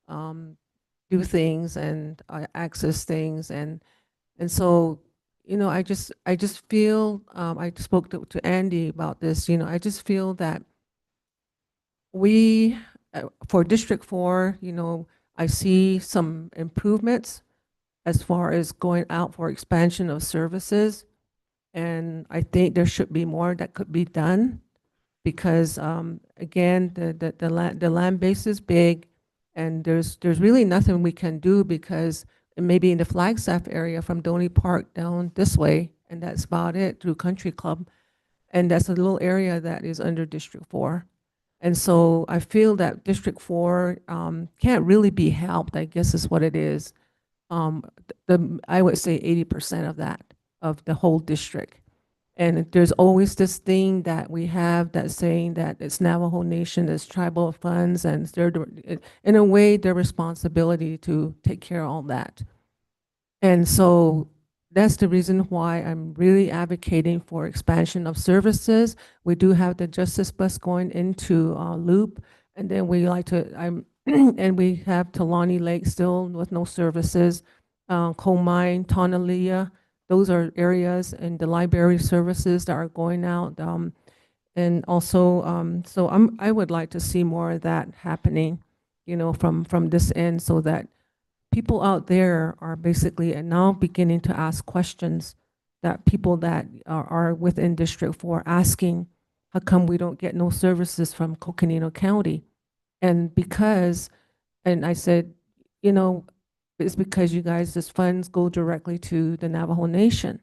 do things and access things. And so, you know, I just feel, I spoke to Andy about this, you know, I just feel that we, for District 4, you know, I see some improvements as far as going out for expansion of services. And I think there should be more that could be done because, again, the land base is big and there's really nothing we can do because maybe in the Flagstaff area from Donny Park down this way, and that's about it through Country Club. And that's a little area that is under District 4. And so I feel that District 4 can't really be helped, I guess is what it is. I would say 80% of that, of the whole district. And there's always this thing that we have that's saying that it's Navajo Nation, it's tribal funds, and in a way, their responsibility to take care of all that. And so that's the reason why I'm really advocating for expansion of services. We do have the Justice Bus going into Loop, and then we like to, and we have Talani Lake still with no services, Coal Mine, Tonalea. Those are areas and the library services that are going out. And also, so I would like to see more of that happening, you know, from this end so that people out there are basically now beginning to ask questions that people that are within District 4 asking, how come we don't get no services from Coconino County? And because, and I said, you know, it's because you guys, this funds go directly to the Navajo Nation.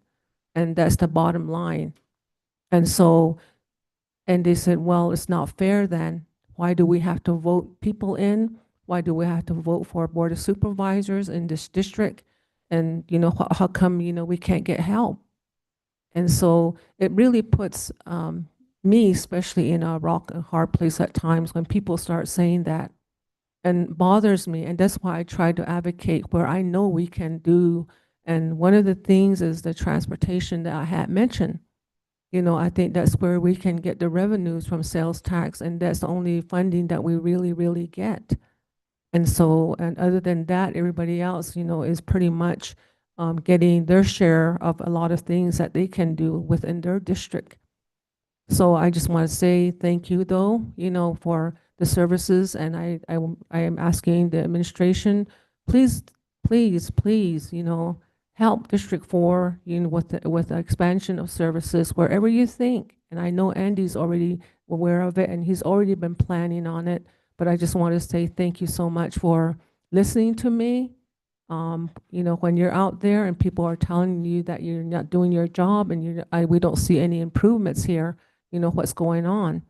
And that's the bottom line. And so, and they said, well, it's not fair then. Why do we have to vote people in? Why do we have to vote for Board of Supervisors in this district? And, you know, how come, you know, we can't get help? And so it really puts me, especially in a rock and hard place at times when people start saying that, and bothers me. And that's why I try to advocate where I know we can do. And one of the things is the transportation that I had mentioned. You know, I think that's where we can get the revenues from sales tax, and that's the only funding that we really get. And so, and other than that, everybody else, you know, is pretty much getting their share of a lot of things that they can do within their district. So I just want to say thank you, though, you know, for the services. And I am asking the administration, please, you know, help District 4, you know, with the expansion of services wherever you think. And I know Andy's already aware of it, and he's already been planning on it. But I just want to say thank you so much for listening to me You know, when you're out there and people are telling you that you're not doing your job and we don't see any improvements here, you know, what's going on.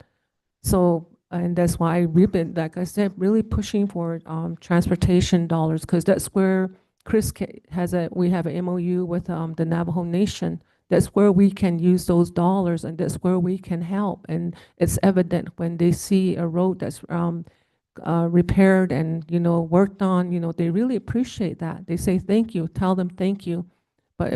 So, and that's why we've been, like I said, really pushing for transportation dollars, because that's where we have an MOU with the Navajo Nation. That's where we can use those dollars, and that's where we can help. And it's evident when they see a road that's repaired and, you know, worked on, you know, they really appreciate that. They say thank you, tell them thank you. But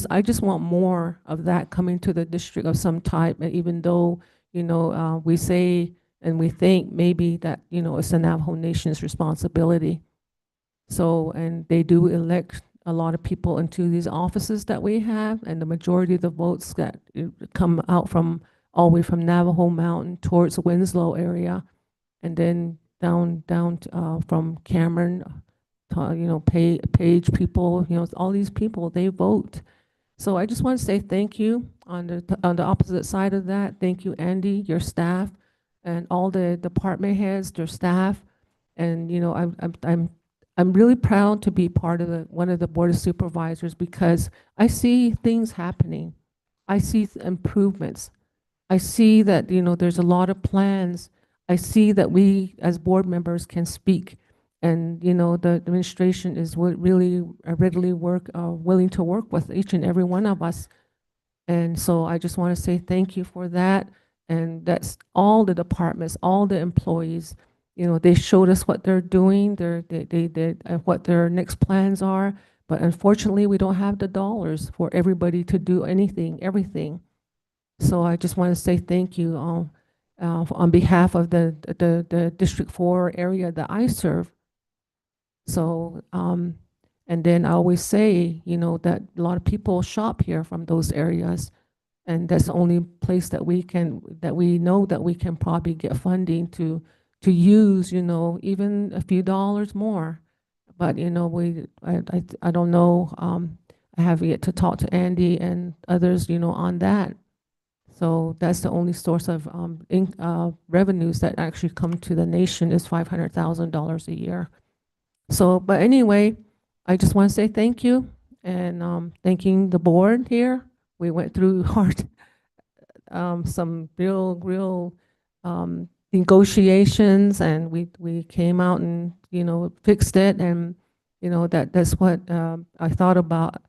I just want more of that coming to the district of some type, and even though, you know, we say and we think maybe that, you know, it's the Navajo Nation's responsibility. So, and they do elect a lot of people into these offices that we have, and the majority of the votes that come out from all the way from Navajo Mountain towards the Winslow area, and then down from Cameron, you know, Page people, you know, all these people, they vote. So I just want to say thank you on the opposite side of that. Thank you, Andy, your staff, and all the department heads, their staff. And, you know, I'm really proud to be part of one of the board of supervisors, because I see things happening. I see improvements. I see that, you know, there's a lot of plans. I see that we as board members can speak, and, you know, the administration is really readily willing to work with each and every one of us. And so I just want to say thank you for that. And that's all the departments, all the employees, you know, they showed us what they're doing, what their next plans are. But unfortunately, we don't have the dollars for everybody to do everything. So I just want to say thank you on behalf of the District 4 area that I serve. So, and then I always say, you know, that a lot of people shop here from those areas, and that's the only place that we know that we can probably get funding to use, you know, even a few dollars more. But, you know, I don't know, I have yet to talk to Andy and others, you know, on that. So that's the only source of revenues that actually come to the nation is $500,000 a year. So, but anyway, I just want to say thank you, and thanking the board here. We went through some real negotiations, and we came out and, you know, fixed it. And, you know, that's what I thought about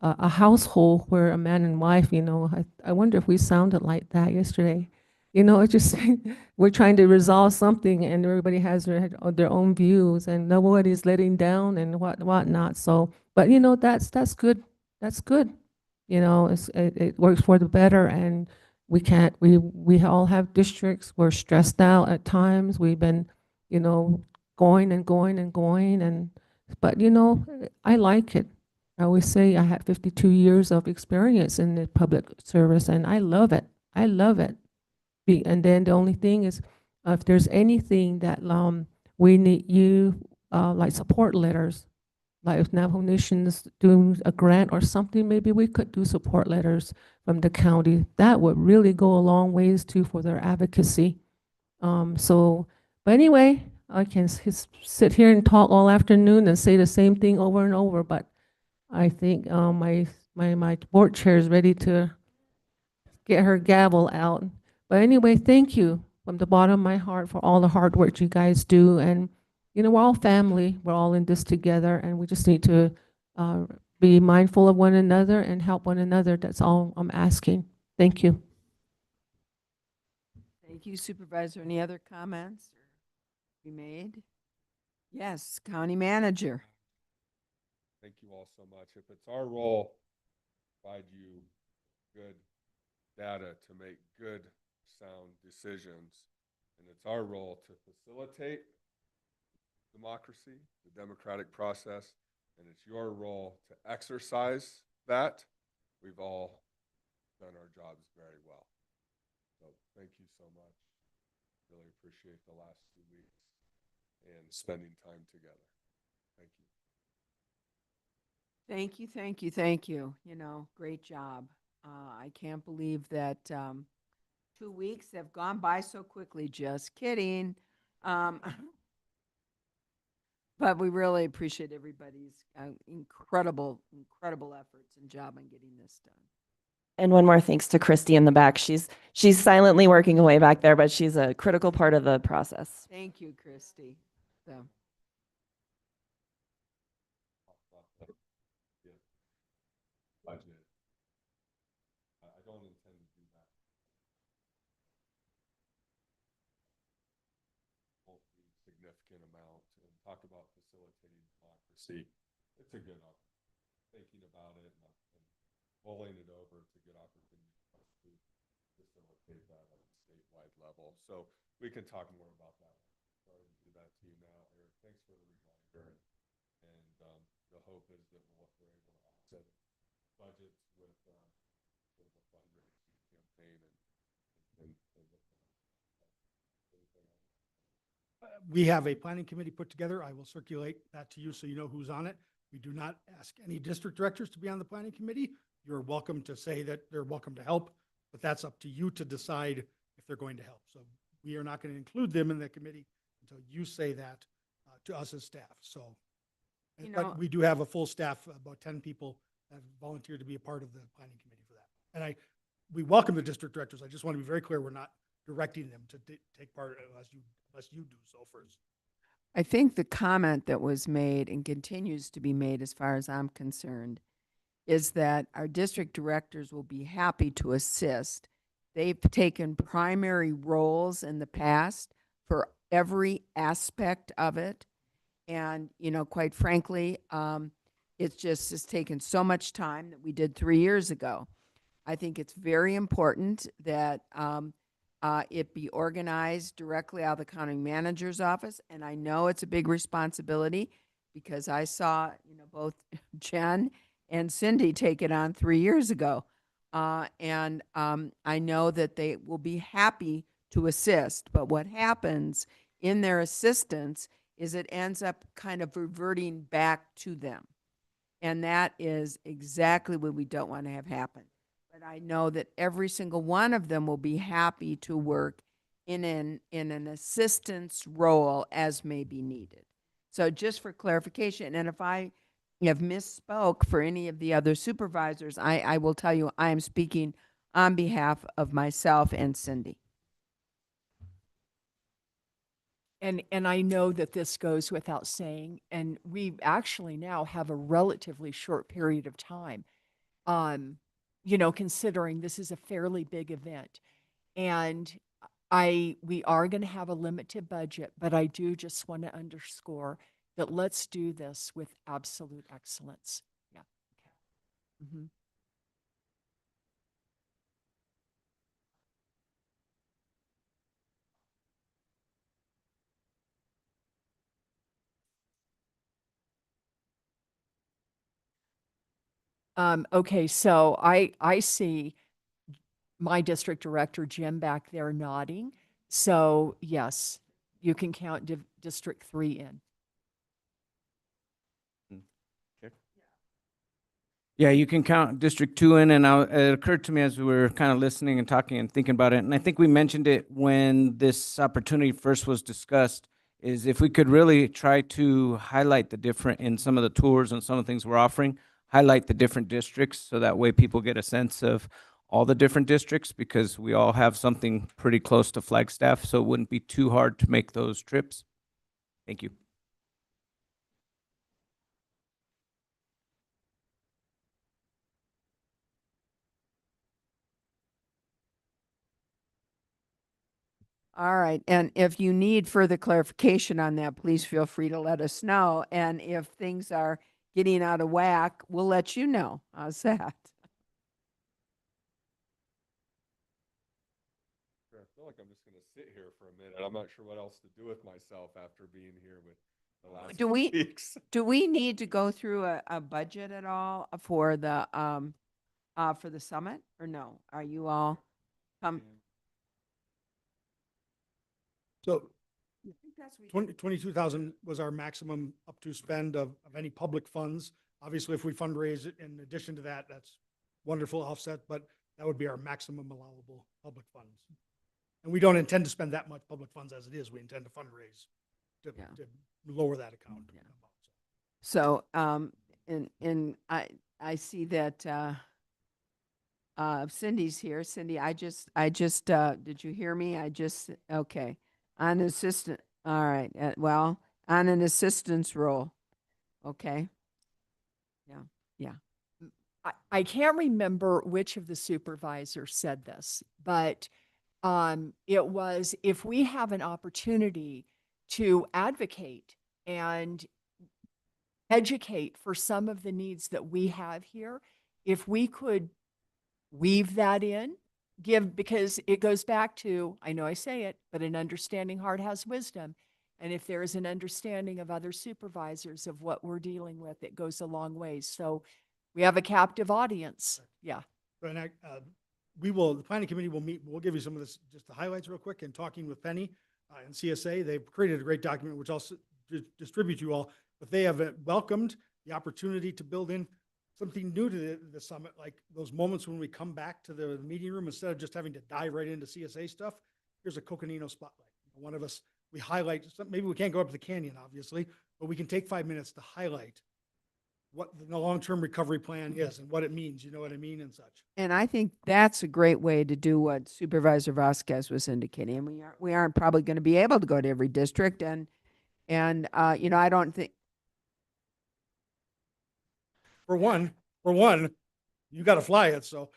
a household where a man and wife, you know, I wonder if we sounded like that yesterday. You know, it's just we're trying to resolve something, and everybody has their own views, and nobody's letting down and whatnot. So, but, you know, that's good. That's good. You know, it works for the better, and we all have districts. We're stressed out at times. We've been, you know, going and going and going, but, you know, I like it. I always say I had 52 years of experience in the public service, and I love it. I love it. And then the only thing is, if there's anything that we need like support letters, like if Navajo Nation's doing a grant or something, maybe we could do support letters from the county. That would really go a long ways too for their advocacy. So, but anyway, I can sit here and talk all afternoon and say the same thing over and over, but I think my board chair is ready to get her gavel out. But anyway, thank you from the bottom of my heart for all the hard work you guys do. And, you know, we're all family. We're all in this together, and we just need to be mindful of one another and help one another. That's all I'm asking. Thank you. Thank you, Supervisor. Any other comments be made? Yes, County Manager. Thank you all so much. If it's our role to provide you good data to make good, sound decisions, and it's our role to facilitate democracy, the democratic process, and it's your role to exercise that, we've all done our jobs very well. So thank you so much. Really appreciate the last 2 weeks and spending time together. Thank you. Thank you, thank you, thank you. You know, great job. I can't believe that 2 weeks have gone by so quickly. Just kidding. But we really appreciate everybody's incredible, incredible efforts and job on getting this done. And one more thanks to Christy in the back. She's silently working away back there, but she's a critical part of the process. Thank you, Christy. So, Budget. I don't intend to do that. Won't be significant amount and talk about facilitating democracy. It's a good option. Thinking about it and rolling it over to good opportunity for us to facilitate that at a statewide level. So we can talk more about that. Sorry to do that to you now, Eric. Thanks for the reminder. And the hope is that we're able to offset budgets with sort of a fundraising campaign and We have a planning committee put together. I will circulate that to you so you know who's on it. We do not ask any district directors to be on the planning committee. You're welcome to say that they're welcome to help, but that's up to you to decide if they're going to help. So we are not going to include them in the committee until you say that to us as staff. So, You know- but we do have a full staff, about 10 people that have volunteered to be a part of the planning committee for that. And we welcome the district directors. I just want to be very clear, we're not directing them to take part unless you do so first. I think the comment that was made and continues to be made, as far as I'm concerned, is that our district directors will be happy to assist. They've taken primary roles in the past for every aspect of it. And, you know, quite frankly, it's just has taken so much time that we did 3 years ago. I think it's very important that it be organized directly out of the county manager's office. And I know it's a big responsibility because I saw, you know, both Jen and Cindy take it on 3 years ago. And I know that they will be happy to assist. But what happens in their assistance is it ends up kind of reverting back to them. And that is exactly what we don't want to have happen. But I know that every single one of them will be happy to work in an assistance role as may be needed. So just for clarification, and if I have misspoke for any of the other supervisors, I will tell you I am speaking on behalf of myself and Cindy. And I know that this goes without saying, and we actually now have a relatively short period of time, you know, considering this is a fairly big event. And we are going to have a limited budget, but I do just want to underscore that let's do this with absolute excellence. Yeah. Okay. Mhm. Okay, so I see my district director, Jim, back there nodding. So yes, you can count District 3 in. Yeah, you can count District 2 in, and it occurred to me as we were kind of listening and talking and thinking about it, and I think we mentioned it when this opportunity first was discussed, is if we could really try to highlight the different, in some of the tours and some of the things we're offering, highlight the different districts, so that way people get a sense of all the different districts, because we all have something pretty close to Flagstaff, so it wouldn't be too hard to make those trips. Thank you. All right, and if you need further clarification on that, please feel free to let us know. And if things are getting out of whack, we'll let you know. How's that? Sure. I feel like I'm just going to sit here for a minute. I'm not sure what else to do with myself after being here with the last Do few we- weeks. Do we need to go through a budget at all for the summit, or no? Are you all So 22,000 was our maximum up to spend of any public funds. Obviously, if we fundraise it in addition to that, that's wonderful offset, but that would be our maximum allowable public funds. And we don't intend to spend that much public funds as it is. We intend to fundraise Yeah. to lower that account. Yeah. So, and I see that, Cindy's here. Cindy, I just, did you hear me? Okay. On assistant, all right, well, on an assistance role. Okay. Yeah, yeah. I can't remember which of the supervisors said this, but it was if we have an opportunity to advocate and educate for some of the needs that we have here, if we could weave that in, because it goes back to, I know I say it, but an understanding heart has wisdom. And if there is an understanding of other supervisors of what we're dealing with, it goes a long ways. So we have a captive audience. Yeah. And the planning committee will meet, we'll give you some of this, just the highlights real quick, and talking with Penny and CSA, they've created a great document, which I'll distribute you all, but they have welcomed the opportunity to build in something new to the summit, like those moments when we come back to the meeting room, instead of just having to dive right into CSA stuff, here's a Coconino spotlight. One of us, we highlight, maybe we can't go up to the canyon, obviously, but we can take 5 minutes to highlight what the long-term recovery plan is and what it means, you know what I mean, and such. And I think that's a great way to do what Supervisor Vasquez was indicating. And we aren't probably going to be able to go to every district, and you know, I don't think, For one, you got to fly it, so.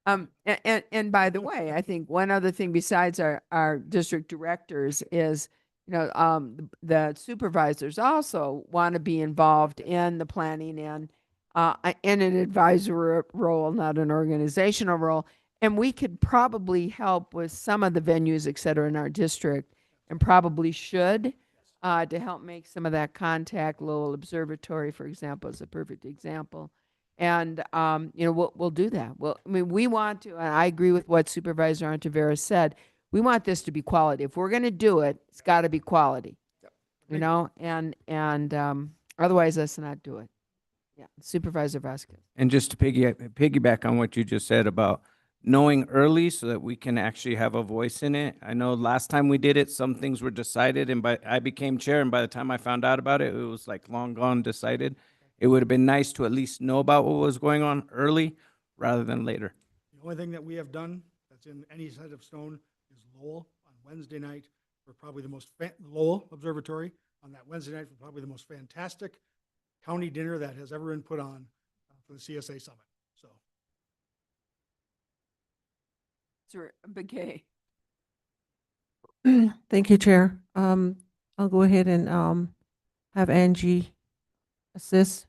and by the way, I think one other thing besides our district directors is, you know, the supervisors also want to be involved in the planning and in an advisory role, not an organizational role. And we could probably help with some of the venues, et cetera, in our district, and probably should, to help make some of that contact. Lowell Observatory, for example, is a perfect example. And, you know, we'll do that. Well, I mean, we want to, and I agree with what Supervisor Ontiveros said. We want this to be quality. If we're going to do it, it's got to be quality, you know, and otherwise let's not do it. Yeah. Supervisor Vasquez. And just to piggyback on what you just said about knowing early so that we can actually have a voice in it. I know last time we did it, some things were decided, and I became chair, and by the time I found out about it, it was like long gone decided. It would have been nice to at least know about what was going on early rather than later. The only thing that we have done that's in any set of stone is Lowell on Wednesday night for probably the most, Lowell Observatory on that Wednesday night for probably the most fantastic county dinner that has ever been put on for the CSA Summit. So. Sir Begay. Thank you, Chair. I'll go ahead and have Angie assist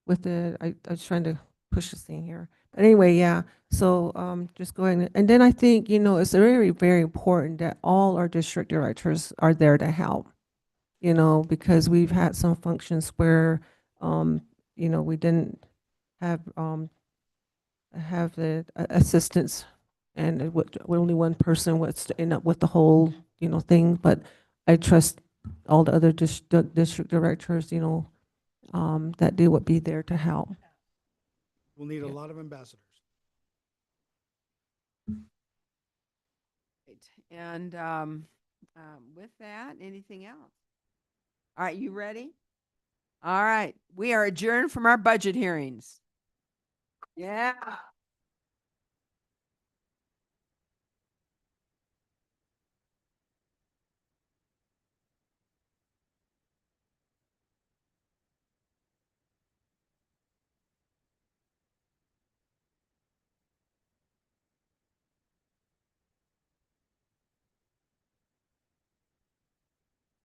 with I was trying to push this thing here. But anyway, yeah. So just going, and then I think, you know, it's very, very important that all our district directors are there to help, you know, because we've had some functions where, you know, we didn't have the assistants, and only one person was end up with the whole, you know, thing. But I trust all the other district directors, you know, that they would be there to help. We'll need a lot of ambassadors. And with that, anything else? All right, you ready? All right, we are adjourned from our budget hearings. Yeah.